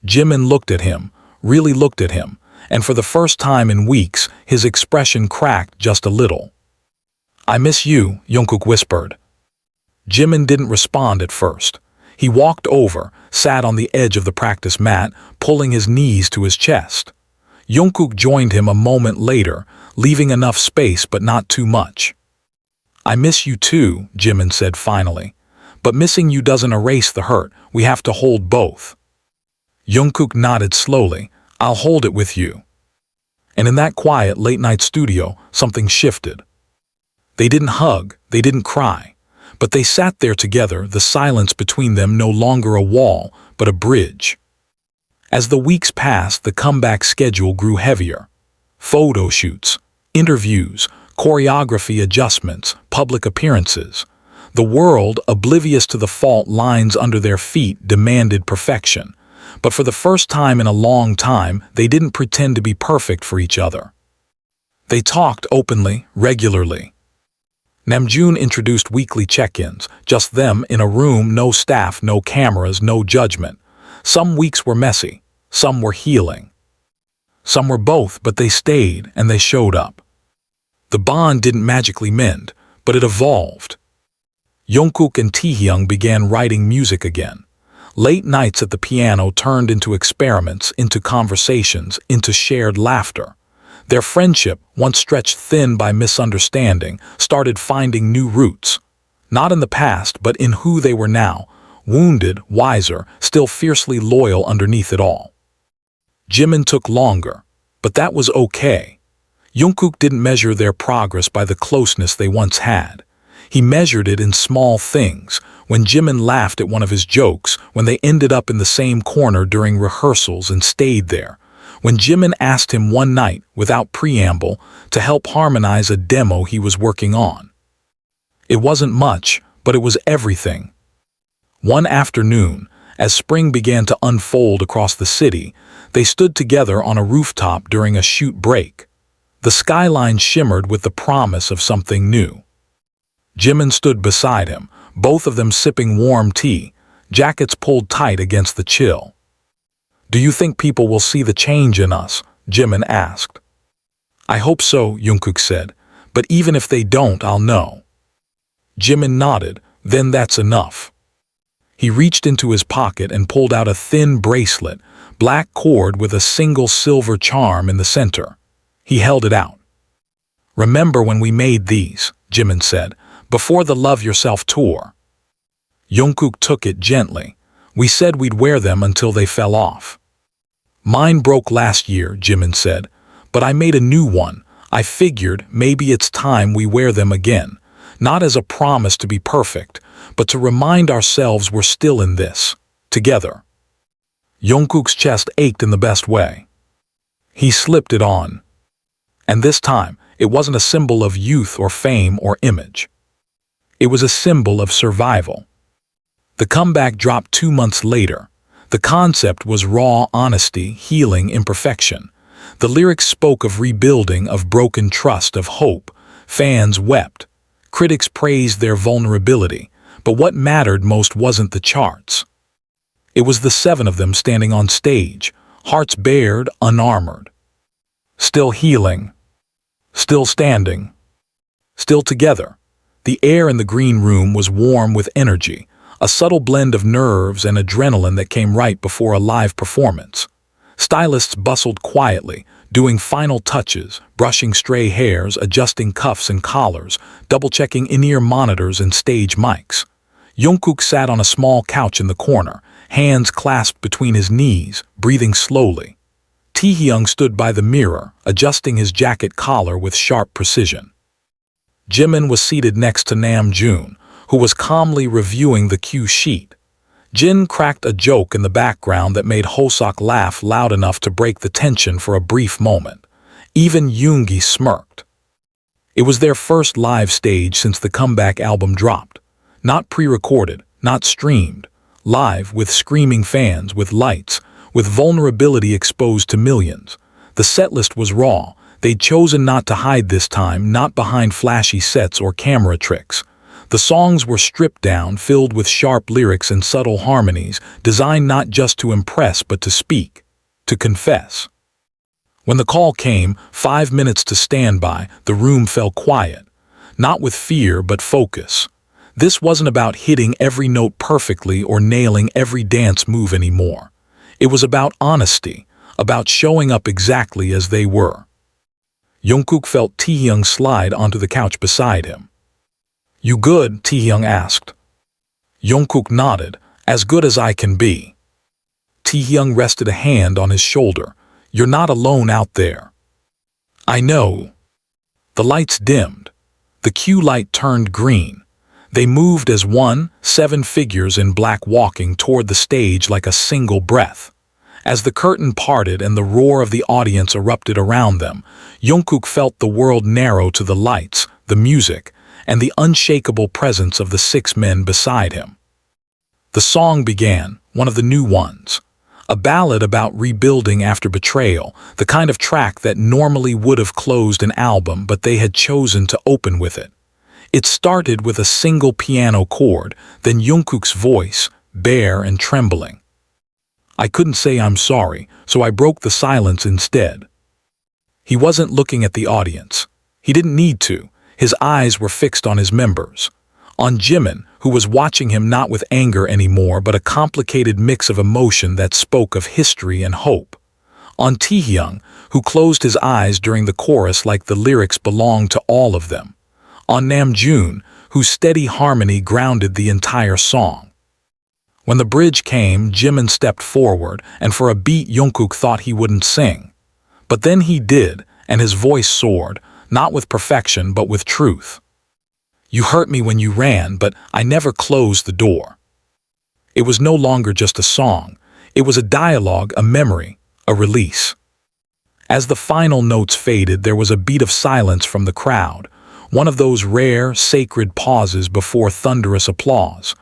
[SPEAKER 2] Jimin looked at him, really looked at him, and for the first time in weeks, his expression cracked just a little. "I miss you," Jungkook whispered. Jimin didn't respond at first. He walked over, sat on the edge of the practice mat, pulling his knees to his chest. Jungkook joined him a moment later, leaving enough space but not too much. "I miss you too," Jimin said finally. "But missing you doesn't erase the hurt. We have to hold both." Jungkook nodded slowly. "I'll hold it with you." And in that quiet late-night studio, something shifted. They didn't hug, they didn't cry, but they sat there together, the silence between them no longer a wall, but a bridge. As the weeks passed, the comeback schedule grew heavier. Photo shoots, interviews, choreography adjustments, public appearances. The world, oblivious to the fault lines under their feet, demanded perfection. But for the first time in a long time, they didn't pretend to be perfect for each other. They talked openly, regularly. Namjoon introduced weekly check-ins, just them in a room, no staff, no cameras, no judgment. Some weeks were messy, some were healing. Some were both, but they stayed and they showed up. The bond didn't magically mend, but it evolved. Jungkook and Taehyung began writing music again. Late nights at the piano turned into experiments, into conversations, into shared laughter. Their friendship, once stretched thin by misunderstanding, started finding new roots. Not in the past, but in who they were now, wounded, wiser, still fiercely loyal underneath it all. Jimin took longer, but that was okay. Jungkook didn't measure their progress by the closeness they once had. He measured it in small things, when Jimin laughed at one of his jokes, when they ended up in the same corner during rehearsals and stayed there, when Jimin asked him one night, without preamble, to help harmonize a demo he was working on. It wasn't much, but it was everything. One afternoon, as spring began to unfold across the city, they stood together on a rooftop during a shoot break. The skyline shimmered with the promise of something new. Jimin stood beside him, both of them sipping warm tea, jackets pulled tight against the chill. "Do you think people will see the change in us?" Jimin asked. "I hope so," Jungkook said, "but even if they don't, I'll know." Jimin nodded, "Then that's enough." He reached into his pocket and pulled out a thin bracelet, black cord with a single silver charm in the center. He held it out. "Remember when we made these," Jimin said, "before the Love Yourself tour?" Jungkook took it gently. "We said we'd wear them until they fell off." "Mine broke last year," Jimin said, "but I made a new one. I figured maybe it's time we wear them again, not as a promise to be perfect, but to remind ourselves we're still in this, together." Jungkook's chest ached in the best way. He slipped it on. And this time, it wasn't a symbol of youth or fame or image. It was a symbol of survival. The comeback dropped 2 months later. The concept was raw honesty, healing imperfection. The lyrics spoke of rebuilding, of broken trust, of hope. Fans wept. Critics praised their vulnerability. But what mattered most wasn't the charts. It was the 7 of them standing on stage, hearts bared, unarmored. Still healing. Still standing. Still together. The air in the green room was warm with energy, a subtle blend of nerves and adrenaline that came right before a live performance. Stylists bustled quietly, doing final touches, brushing stray hairs, adjusting cuffs and collars, double-checking in-ear monitors and stage mics. Jungkook sat on a small couch in the corner, hands clasped between his knees, breathing slowly. Taehyung stood by the mirror, adjusting his jacket collar with sharp precision. Jimin was seated next to Namjoon, who was calmly reviewing the cue sheet. Jin cracked a joke in the background that made Hoseok laugh loud enough to break the tension for a brief moment. Even Yoongi smirked. It was their first live stage since the comeback album dropped. Not pre-recorded, not streamed. Live, with screaming fans, with lights, with vulnerability exposed to millions. The setlist was raw. They'd chosen not to hide this time, not behind flashy sets or camera tricks. The songs were stripped down, filled with sharp lyrics and subtle harmonies, designed not just to impress but to speak, to confess. When the call came, 5 minutes to stand by, the room fell quiet. Not with fear but focus. This wasn't about hitting every note perfectly or nailing every dance move anymore. It was about honesty, about showing up exactly as they were. Jungkook felt Taehyung slide onto the couch beside him. "You good?" Taehyung asked. Jungkook nodded, "As good as I can be." Taehyung rested a hand on his shoulder. "You're not alone out there." "I know." The lights dimmed. The cue light turned green. They moved as one, 7 figures in black walking toward the stage like a single breath. As the curtain parted and the roar of the audience erupted around them, Jungkook felt the world narrow to the lights, the music, and the unshakable presence of the 6 men beside him. The song began, one of the new ones. A ballad about rebuilding after betrayal, the kind of track that normally would have closed an album, but they had chosen to open with it. It started with a single piano chord, then Jungkook's voice, bare and trembling. "I couldn't say I'm sorry, so I broke the silence instead." He wasn't looking at the audience. He didn't need to. His eyes were fixed on his members. On Jimin, who was watching him not with anger anymore but a complicated mix of emotion that spoke of history and hope. On Taehyung, who closed his eyes during the chorus like the lyrics belonged to all of them. On Namjoon, whose steady harmony grounded the entire song. When the bridge came, Jimin stepped forward, and for a beat Jungkook thought he wouldn't sing. But then he did, and his voice soared, not with perfection but with truth. "You hurt me when you ran, but I never closed the door." It was no longer just a song. It was a dialogue, a memory, a release. As the final notes faded, there was a beat of silence from the crowd. One of those rare, sacred pauses before thunderous applause.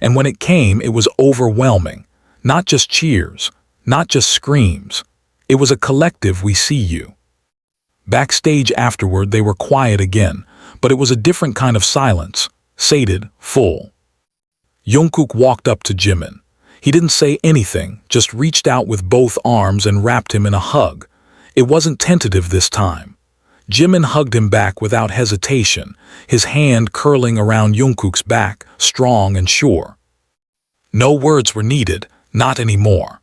[SPEAKER 2] And when it came, it was overwhelming. Not just cheers, not just screams. It was a collective "we see you." Backstage afterward, they were quiet again, but it was a different kind of silence, sated, full. Jungkook walked up to Jimin. He didn't say anything, just reached out with both arms and wrapped him in a hug. It wasn't tentative this time. Jimin hugged him back without hesitation, his hand curling around Jungkook's back, strong and sure. No words were needed, not anymore.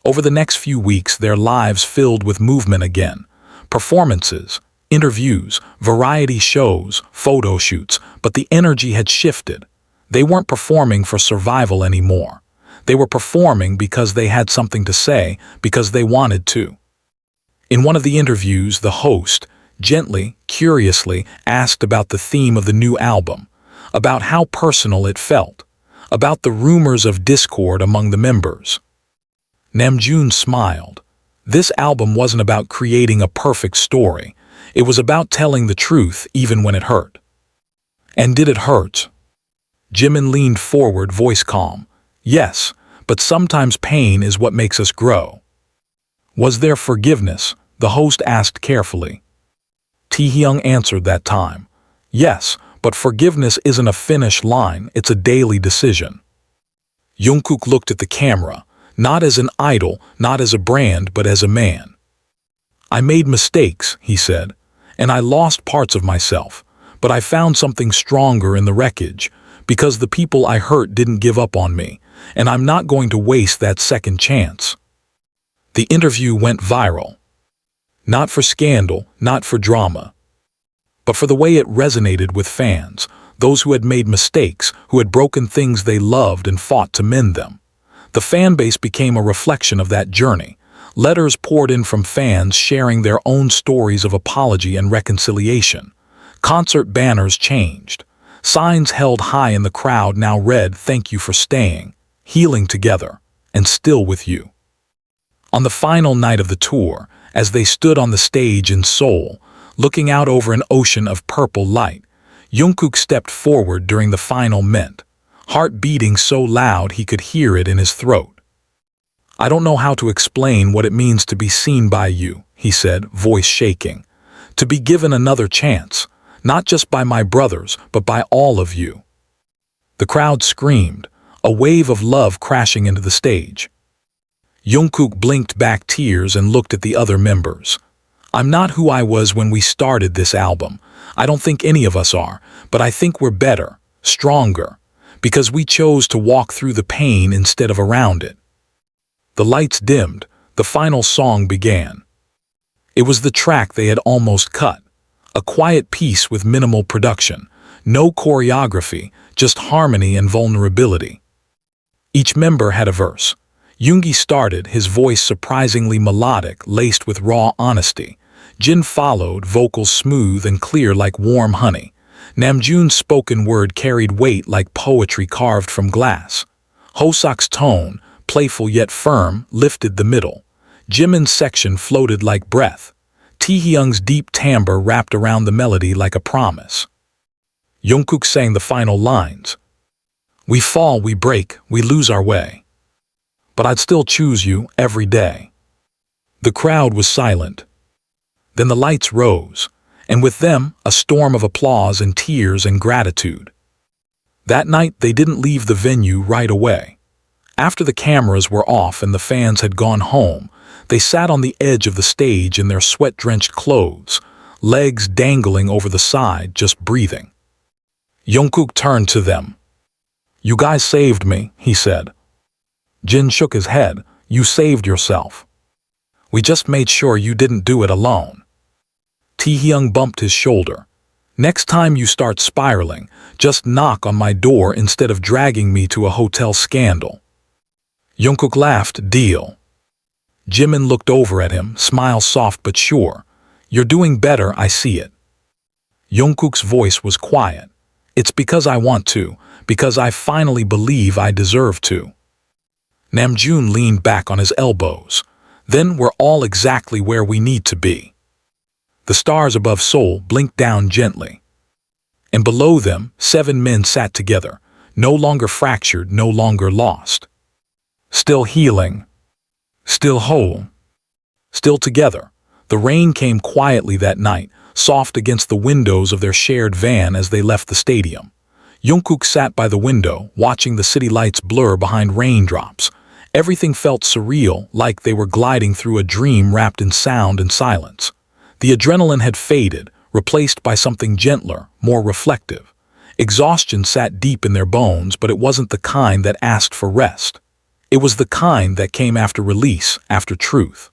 [SPEAKER 2] Over the next few weeks, their lives filled with movement again. Performances, interviews, variety shows, photo shoots, but the energy had shifted. They weren't performing for survival anymore. They were performing because they had something to say, because they wanted to. In one of the interviews, the host, gently, curiously, asked about the theme of the new album, about how personal it felt, about the rumors of discord among the members. Namjoon smiled. This album wasn't about creating a perfect story. It was about telling the truth even when it hurt. And did it hurt? Jimin leaned forward, voice calm. Yes, but sometimes pain is what makes us grow. Was there forgiveness? The host asked carefully. Taehyung answered that time. Yes, but forgiveness isn't a finish line, it's a daily decision. Jungkook looked at the camera, not as an idol, not as a brand, but as a man. I made mistakes, he said, and I lost parts of myself, but I found something stronger in the wreckage, because the people I hurt didn't give up on me, and I'm not going to waste that second chance. The interview went viral. Not for scandal, not for drama, but for the way it resonated with fans, those who had made mistakes, who had broken things they loved and fought to mend them. The fan base became a reflection of that journey. Letters poured in from fans sharing their own stories of apology and reconciliation. Concert banners changed. Signs held high in the crowd now read, "Thank you for staying, healing together, and still with you." On the final night of the tour, as they stood on the stage in Seoul, looking out over an ocean of purple light, Jungkook stepped forward during the final mint, heart beating so loud he could hear it in his throat. "I don't know how to explain what it means to be seen by you," he said, voice shaking. "To be given another chance, not just by my brothers, but by all of you." The crowd screamed, a wave of love crashing into the stage. Jungkook blinked back tears and looked at the other members. "I'm not who I was when we started this album. I don't think any of us are, but I think we're better, stronger, because we chose to walk through the pain instead of around it." The lights dimmed, the final song began. It was the track they had almost cut, a quiet piece with minimal production, no choreography, just harmony and vulnerability. Each member had a verse. Yoongi started, his voice surprisingly melodic, laced with raw honesty. Jin followed, vocals smooth and clear like warm honey. Namjoon's spoken word carried weight like poetry carved from glass. Hosok's tone, playful yet firm, lifted the middle. Jimin's section floated like breath. Taehyung's deep timbre wrapped around the melody like a promise. Jungkook sang the final lines. "We fall, we break, we lose our way. But I'd still choose you every day." The crowd was silent. Then the lights rose, and with them, a storm of applause and tears and gratitude. That night, they didn't leave the venue right away. After the cameras were off and the fans had gone home, they sat on the edge of the stage in their sweat-drenched clothes, legs dangling over the side, just breathing. Jungkook turned to them. "You guys saved me," he said. Jin shook his head. "You saved yourself. We just made sure you didn't do it alone." Taehyung bumped his shoulder. "Next time you start spiraling, just knock on my door instead of dragging me to a hotel scandal." Jungkook laughed. "Deal." Jimin looked over at him, smile soft but sure. "You're doing better, I see it." Jungkook's voice was quiet. "It's because I want to, because I finally believe I deserve to." Namjoon leaned back on his elbows. "Then we're all exactly where we need to be." The stars above Seoul blinked down gently. and below them, 7 men sat together, no longer fractured, no longer lost. Still healing, still whole, still together. The rain came quietly that night, soft against the windows of their shared van as they left the stadium. Jungkook sat by the window, watching the city lights blur behind raindrops. Everything felt surreal, like they were gliding through a dream wrapped in sound and silence. The adrenaline had faded, replaced by something gentler, more reflective. Exhaustion sat deep in their bones, but it wasn't the kind that asked for rest. It was the kind that came after release, after truth.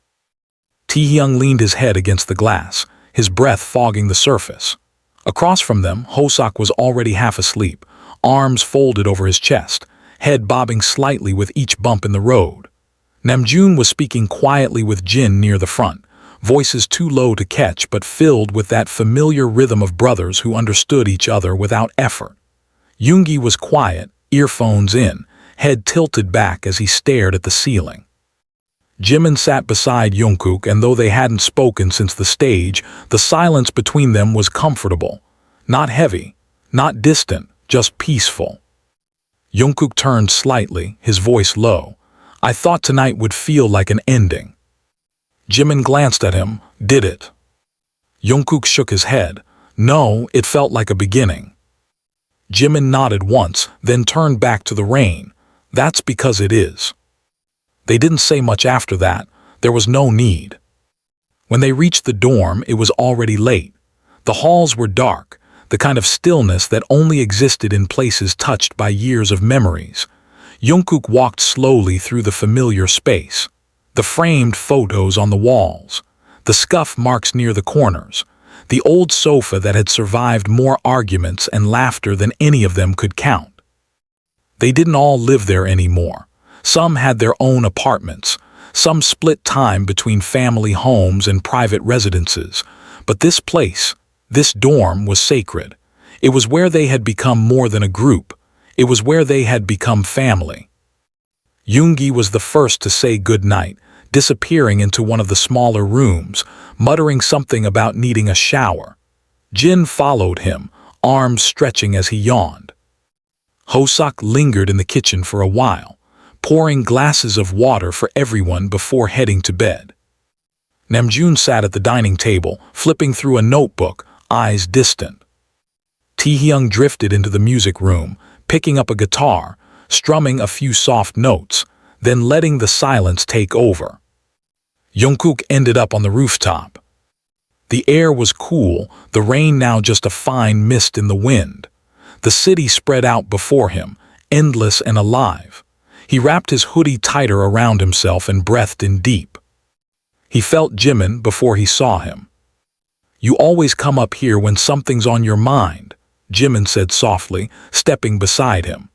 [SPEAKER 2] Taehyung leaned his head against the glass, his breath fogging the surface. Across from them, Hoseok was already half asleep, arms folded over his chest, head bobbing slightly with each bump in the road. Namjoon was speaking quietly with Jin near the front, voices too low to catch but filled with that familiar rhythm of brothers who understood each other without effort. Yoongi was quiet, earphones in, head tilted back as he stared at the ceiling. Jimin sat beside Jungkook, and though they hadn't spoken since the stage, the silence between them was comfortable. Not heavy, not distant, just peaceful. Jungkook turned slightly, his voice low. "I thought tonight would feel like an ending." Jimin glanced at him. "Did it?" Jungkook shook his head. "No, it felt like a beginning." Jimin nodded once, then turned back to the rain. "That's because it is." They didn't say much after that. There was no need. When they reached the dorm, it was already late. The halls were dark, the kind of stillness that only existed in places touched by years of memories. Jungkook walked slowly through the familiar space. The framed photos on the walls, the scuff marks near the corners, the old sofa that had survived more arguments and laughter than any of them could count. They didn't all live there anymore. Some had their own apartments, some split time between family homes and private residences. But this place, this dorm, was sacred. It was where they had become more than a group. It was where they had become family. Yoongi was the first to say goodnight, disappearing into one of the smaller rooms, muttering something about needing a shower. Jin followed him, arms stretching as he yawned. Hoseok lingered in the kitchen for a while, pouring glasses of water for everyone before heading to bed. Namjoon sat at the dining table, flipping through a notebook, eyes distant. Taehyung drifted into the music room, picking up a guitar, strumming a few soft notes, then letting the silence take over. Jungkook ended up on the rooftop. The air was cool, the rain now just a fine mist in the wind. The city spread out before him, endless and alive. He wrapped his hoodie tighter around himself and breathed in deep. He felt Jimin before he saw him. "You always come up here when something's on your mind," Jimin said softly, stepping beside him.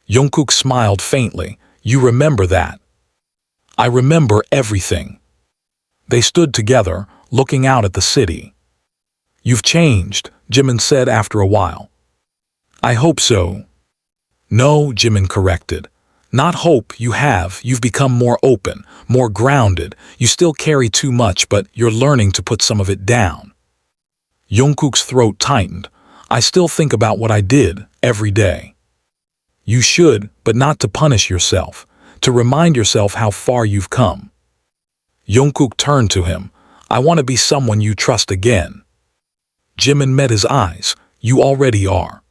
[SPEAKER 2] Jungkook smiled faintly. "You remember that?" "I remember everything." They stood together, looking out at the city. "You've changed," Jimin said after a while. "I hope so." "No," Jimin corrected. "Not hope, you have. You've become more open, more grounded. You still carry too much, but you're learning to put some of it down." Jungkook's throat tightened. "I still think about what I did, every day." "You should, but not to punish yourself, to remind yourself how far you've come." Jungkook turned to him. "I want to be someone you trust again." Jimin met his eyes. "You already are."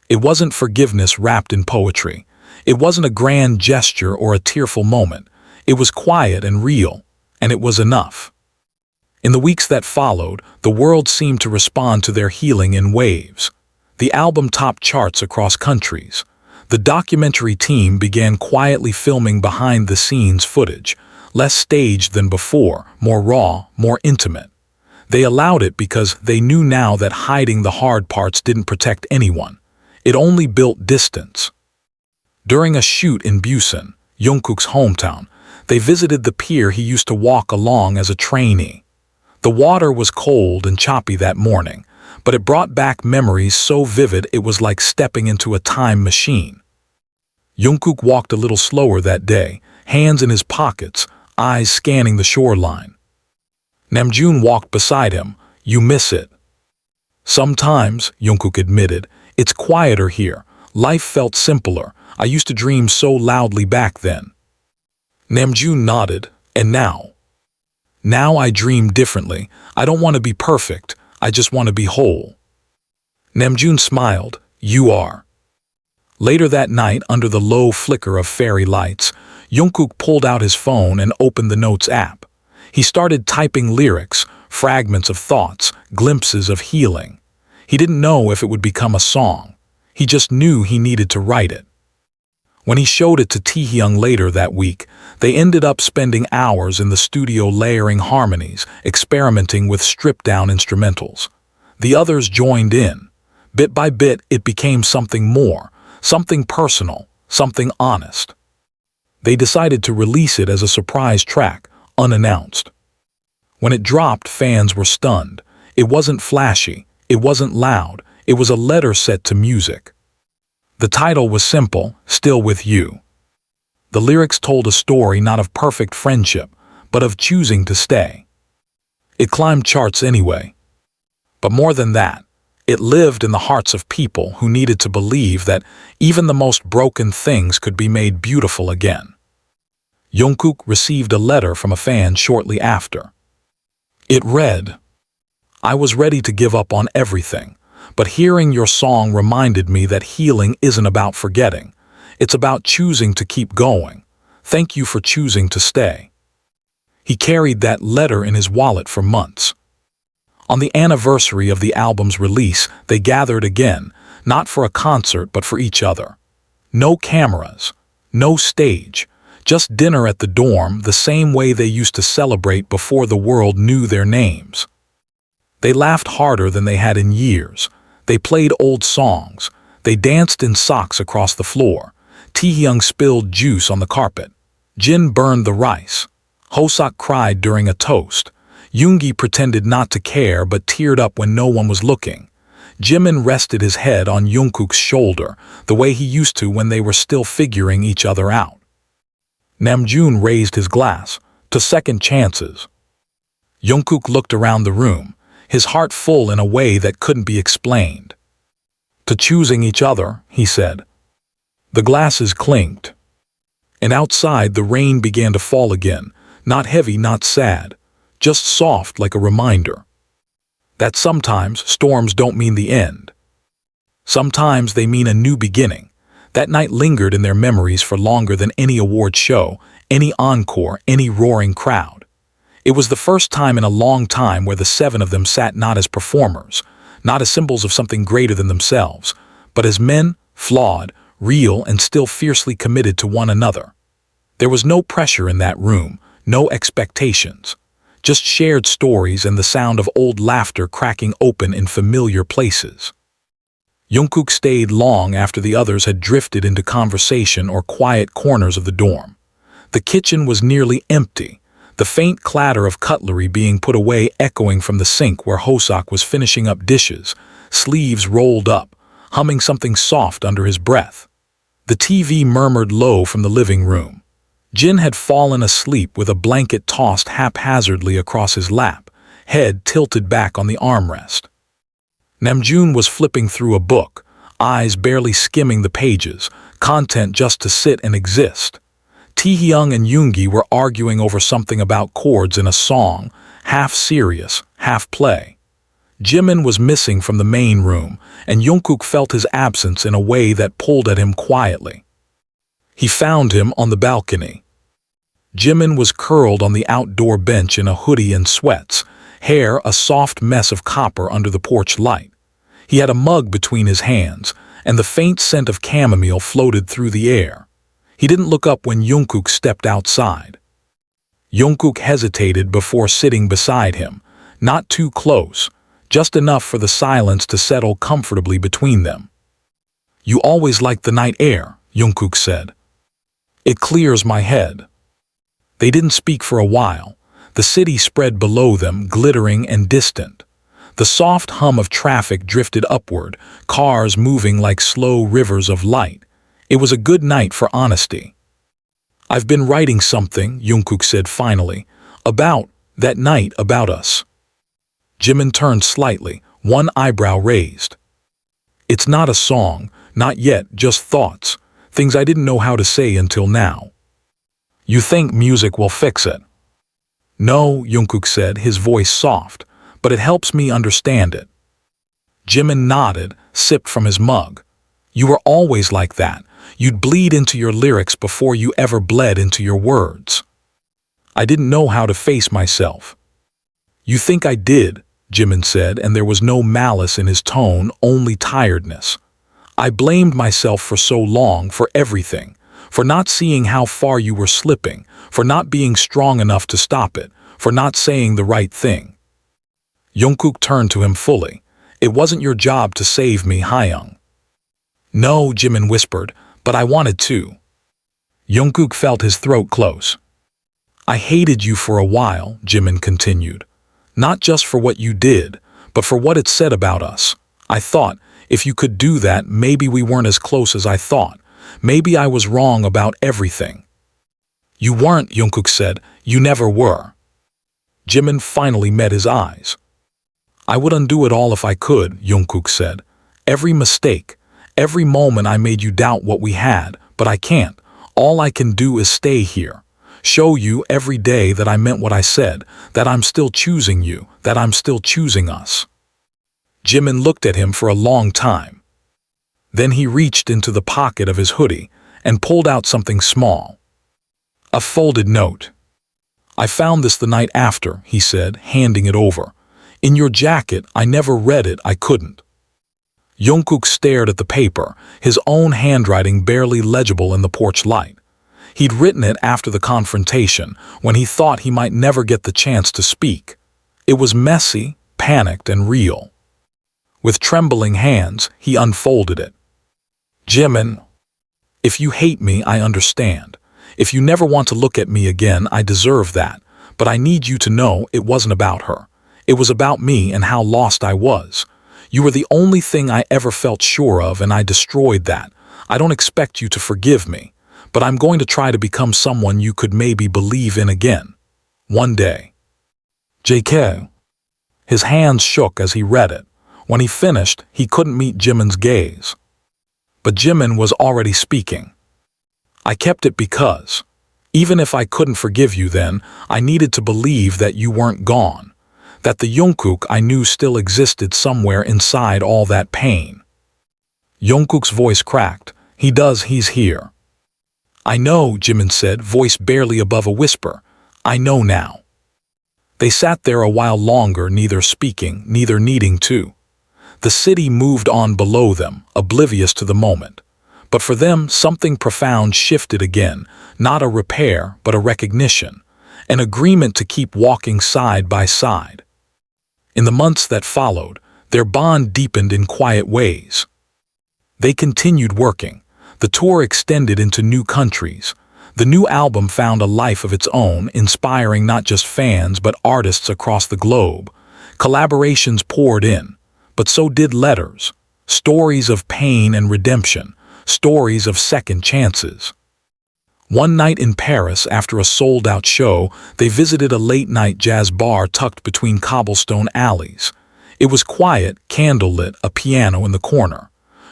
[SPEAKER 2] It wasn't forgiveness wrapped in poetry. It wasn't a grand gesture or a tearful moment. It was quiet and real, and it was enough. In the weeks that followed, the world seemed to respond to their healing in waves. The album topped charts across countries. The documentary team began quietly filming behind-the-scenes footage, less staged than before, more raw, more intimate. They allowed it because they knew now that hiding the hard parts didn't protect anyone. It only built distance. During a shoot in Busan, Jungkook's hometown, they visited the pier he used to walk along as a trainee. The water was cold and choppy that morning, but it brought back memories so vivid it was like stepping into a time machine. Jungkook walked a little slower that day, hands in his pockets, eyes scanning the shoreline. Namjoon walked beside him. "You miss it." Sometimes, Jungkook admitted, it's quieter here. Life felt simpler. I used to dream so loudly back then. Namjoon nodded. And now? Now I dream differently. I don't want to be perfect. I just want to be whole. Namjoon smiled. You are. Later that night, under the low flicker of fairy lights, Jungkook pulled out his phone and opened the Notes app. He started typing lyrics, fragments of thoughts, glimpses of healing. He didn't know if it would become a song. He just knew he needed to write it. When he showed it to Taehyung later that week, they ended up spending hours in the studio layering harmonies, experimenting with stripped-down instrumentals. The others joined in. Bit by bit, it became something more, something personal, something honest. They decided to release it as a surprise track, unannounced. When it dropped, fans were stunned. It wasn't flashy, it wasn't loud, it was a letter set to music. The title was simple, Still With You. The lyrics told a story not of perfect friendship, but of choosing to stay. It climbed charts anyway. But more than that, it lived in the hearts of people who needed to believe that even the most broken things could be made beautiful again. Jungkook received a letter from a fan shortly after. It read, I was ready to give up on everything, but hearing your song reminded me that healing isn't about forgetting. It's about choosing to keep going. Thank you for choosing to stay. He carried that letter in his wallet for months. On the anniversary of the album's release, they gathered again, not for a concert but for each other. No cameras, no stage, just dinner at the dorm the same way they used to celebrate before the world knew their names. They laughed harder than they had in years. They played old songs. They danced in socks across the floor. Taehyung spilled juice on the carpet. Jin burned the rice. Hoseok cried during a toast. Yoongi pretended not to care but teared up when no one was looking. Jimin rested his head on Jungkook's shoulder, the way he used to when they were still figuring each other out. Namjoon raised his glass, to second chances. Jungkook looked around the room, his heart full in a way that couldn't be explained. To choosing each other, he said. The glasses clinked. And outside the rain began to fall again, not heavy, not sad. Just soft like a reminder that sometimes storms don't mean the end. Sometimes they mean a new beginning. That night lingered in their memories for longer than any award show, any encore, any roaring crowd. It was the first time in a long time where the seven of them sat not as performers, not as symbols of something greater than themselves, but as men, flawed, real, and still fiercely committed to one another. There was no pressure in that room, no expectations. Just shared stories and the sound of old laughter cracking open in familiar places. Jungkook stayed long after the others had drifted into conversation or quiet corners of the dorm. The kitchen was nearly empty, the faint clatter of cutlery being put away echoing from the sink where Hoseok was finishing up dishes, sleeves rolled up, humming something soft under his breath. The TV murmured low from the living room. Jin had fallen asleep with a blanket tossed haphazardly across his lap, head tilted back on the armrest. Namjoon was flipping through a book, eyes barely skimming the pages, content just to sit and exist. Taehyung and Yoongi were arguing over something about chords in a song, half serious, half play. Jimin was missing from the main room, and Jungkook felt his absence in a way that pulled at him quietly. He found him on the balcony. Jimin was curled on the outdoor bench in a hoodie and sweats, hair a soft mess of copper under the porch light. He had a mug between his hands, and the faint scent of chamomile floated through the air. He didn't look up when Jungkook stepped outside. Jungkook hesitated before sitting beside him, not too close, just enough for the silence to settle comfortably between them. You always liked the night air, Jungkook said. It clears my head. They didn't speak for a while. The city spread below them, glittering and distant. The soft hum of traffic drifted upward, cars moving like slow rivers of light. It was a good night for honesty. I've been writing something, Jungkook said finally, about that night about us. Jimin turned slightly. one eyebrow raised. It's not a song, not yet, just thoughts, things I didn't know how to say until now. You think music will fix it? No, Jungkook said, his voice soft, but it helps me understand it. Jimin nodded, sipped from his mug. You were always like that. You'd bleed into your lyrics before you ever bled into your words. I didn't know how to face myself. You think I did, Jimin said, and there was no malice in his tone, only tiredness. I blamed myself for so long, for everything, for not seeing how far you were slipping, for not being strong enough to stop it, for not saying the right thing. Jungkook turned to him fully. It wasn't your job to save me, Taehyung. No, Jimin whispered, but I wanted to. Jungkook felt his throat close. I hated you for a while, Jimin continued. Not just for what you did, but for what it said about us. I thought, if you could do that, maybe we weren't as close as I thought. Maybe I was wrong about everything. You weren't, Jungkook said. You never were. Jimin finally met his eyes. I would undo it all if I could, Jungkook said. Every mistake, every moment I made you doubt what we had, but I can't. All I can do is stay here. Show you every day that I meant what I said, that I'm still choosing you, that I'm still choosing us. Jimin looked at him for a long time. Then he reached into the pocket of his hoodie and pulled out something small. A folded note. I found this the night after, he said, handing it over. In your jacket, I never read it, I couldn't. Jungkook stared at the paper, his own handwriting barely legible in the porch light. He'd written it after the confrontation, when he thought he might never get the chance to speak. It was messy, panicked, and real. With trembling hands, he unfolded it. Jimin, if you hate me, I understand. If you never want to look at me again, I deserve that. But I need you to know it wasn't about her. It was about me and how lost I was. You were the only thing I ever felt sure of, and I destroyed that. I don't expect you to forgive me, but I'm going to try to become someone you could maybe believe in again. One day. JK. His hands shook as he read it. When he finished, he couldn't meet Jimin's gaze. But Jimin was already speaking. I kept it because, even if I couldn't forgive you then, I needed to believe that you weren't gone, that the Jungkook I knew still existed somewhere inside all that pain. Jungkook's voice cracked. He's here. I know, Jimin said, voice barely above a whisper. I know now. They sat there a while longer, neither speaking, neither needing to. The city moved on below them, oblivious to the moment. But for them, something profound shifted again, not a repair, but a recognition, an agreement to keep walking side by side. In the months that followed, their bond deepened in quiet ways. They continued working. The tour extended into new countries. The new album found a life of its own, inspiring not just fans but artists across the globe. Collaborations poured in, but so did letters. Stories of pain and redemption, stories of second chances. One night in Paris, after a sold-out show, they visited a late-night jazz bar tucked between cobblestone alleys. It was quiet, candlelit, a piano in the corner.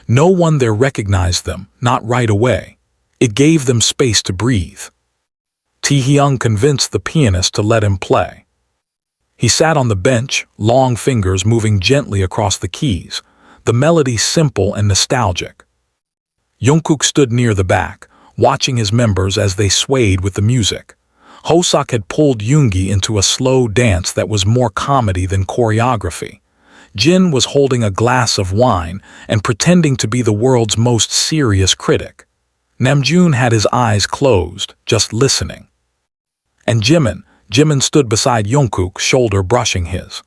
[SPEAKER 2] No one there recognized them, not right away. It gave them space to breathe. Taehyung convinced the pianist to let him play. He sat on the bench, long fingers moving gently across the keys, the melody simple and nostalgic. Jungkook stood near the back, watching his members as they swayed with the music. Hoseok had pulled Yoongi into a slow dance that was more comedy than choreography. Jin was holding a glass of wine and pretending to be the world's most serious critic. Namjoon had his eyes closed, just listening. And Jimin stood beside Jungkook, shoulder brushing his.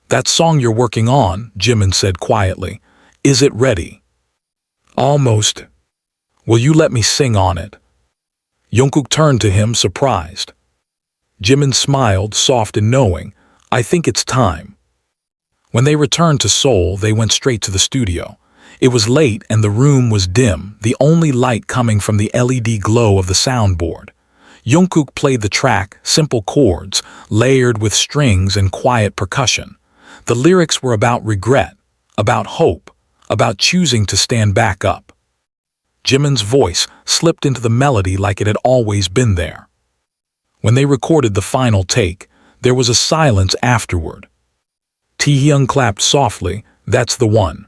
[SPEAKER 2] That song you're working on, Jimin said quietly, is it ready? Almost. Will you let me sing on it? Jungkook turned to him, surprised. Jimin smiled, soft and knowing. I think it's time. When they returned to Seoul, they went straight to the studio. It was late and the room was dim, the only light coming from the LED glow of the soundboard. Jungkook played the track, simple chords, layered with strings and quiet percussion. The lyrics were about regret, about hope, about choosing to stand back up. Jimin's voice slipped into the melody like it had always been there. When they recorded the final take, there was a silence afterward. Taehyung clapped softly, "That's the one."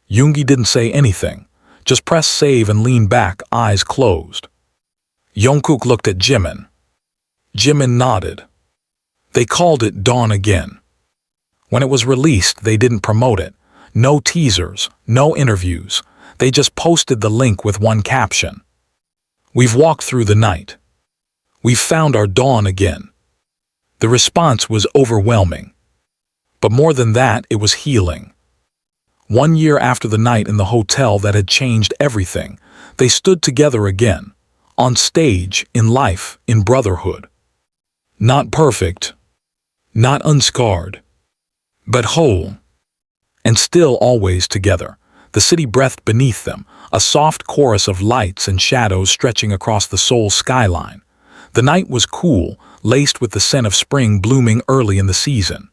[SPEAKER 2] Yoongi didn't say anything, just pressed save and leaned back, eyes closed. Jungkook looked at Jimin. Jimin nodded. They called it Dawn Again. When it was released, they didn't promote it. No teasers, no interviews. They just posted the link with one caption. "We've walked through the night. We've found our dawn again." The response was overwhelming. But more than that, it was healing. 1 year after the night in the hotel that had changed everything, they stood together again, on stage, in life, in brotherhood. Not perfect, not unscarred, but whole. And still always together. The city breathed beneath them, a soft chorus of lights and shadows stretching across the Seoul skyline. The night was cool, laced with the scent of spring blooming early in the season.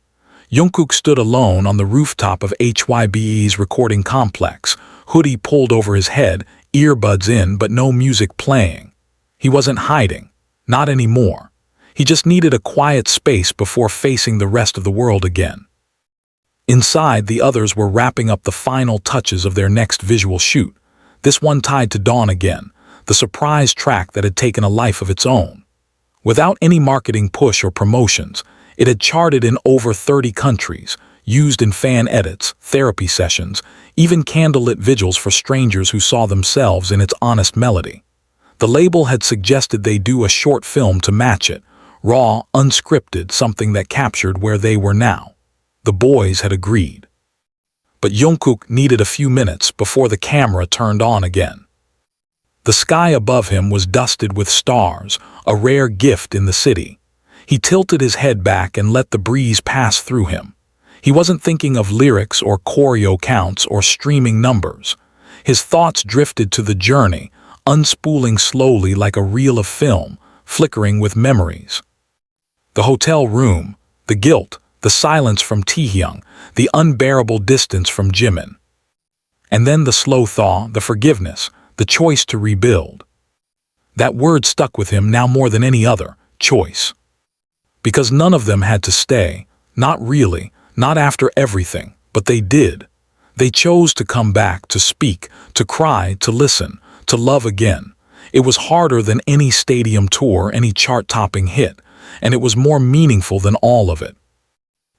[SPEAKER 2] Jungkook stood alone on the rooftop of HYBE's recording complex, hoodie pulled over his head, earbuds in but no music playing. He wasn't hiding, not anymore. He just needed a quiet space before facing the rest of the world again. Inside, the others were wrapping up the final touches of their next visual shoot, this one tied to Dawn Again, the surprise track that had taken a life of its own. Without any marketing push or promotions, it had charted in over 30 countries, used in fan edits, therapy sessions, even candlelit vigils for strangers who saw themselves in its honest melody. The label had suggested they do a short film to match it, raw, unscripted, something that captured where they were now. The boys had agreed. But Jungkook needed a few minutes before the camera turned on again. The sky above him was dusted with stars, a rare gift in the city. He tilted his head back and let the breeze pass through him. He wasn't thinking of lyrics or choreo counts or streaming numbers. His thoughts drifted to the journey, unspooling slowly like a reel of film, flickering with memories. The hotel room, the guilt, the silence from Taehyung, the unbearable distance from Jimin. And then the slow thaw, the forgiveness, the choice to rebuild. That word stuck with him now more than any other, choice. Because none of them had to stay, not really, not after everything, but they did. They chose to come back, to speak, to cry, to listen, to love again. It was harder than any stadium tour, any chart-topping hit, and it was more meaningful than all of it.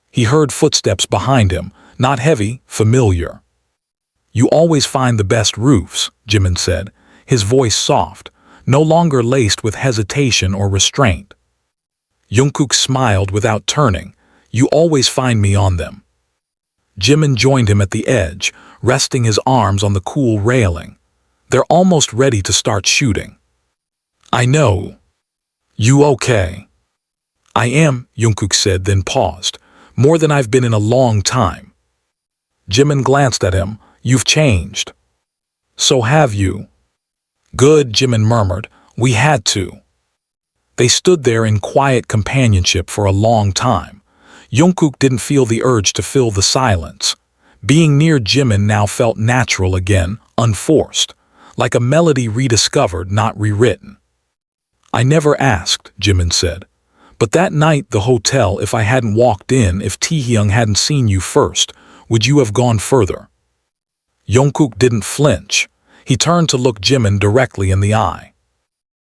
[SPEAKER 2] He heard footsteps behind him, not heavy, familiar. "You always find the best roofs," Jimin said, his voice soft, no longer laced with hesitation or restraint. Jungkook smiled without turning. "You always find me on them." Jimin joined him at the edge, resting his arms on the cool railing. "They're almost ready to start shooting." "I know. You okay?" "I am," Jungkook said, then paused. "More than I've been in a long time." Jimin glanced at him. "You've changed." "So have you." "Good," Jimin murmured. "We had to." They stood there in quiet companionship for a long time. Jungkook didn't feel the urge to fill the silence. Being near Jimin now felt natural again, unforced, like a melody rediscovered, not rewritten. "I never asked," Jimin said. "But that night, the hotel, if I hadn't walked in, if Taehyung hadn't seen you first, would you have gone further?" Jungkook didn't flinch. He turned to look Jimin directly in the eye.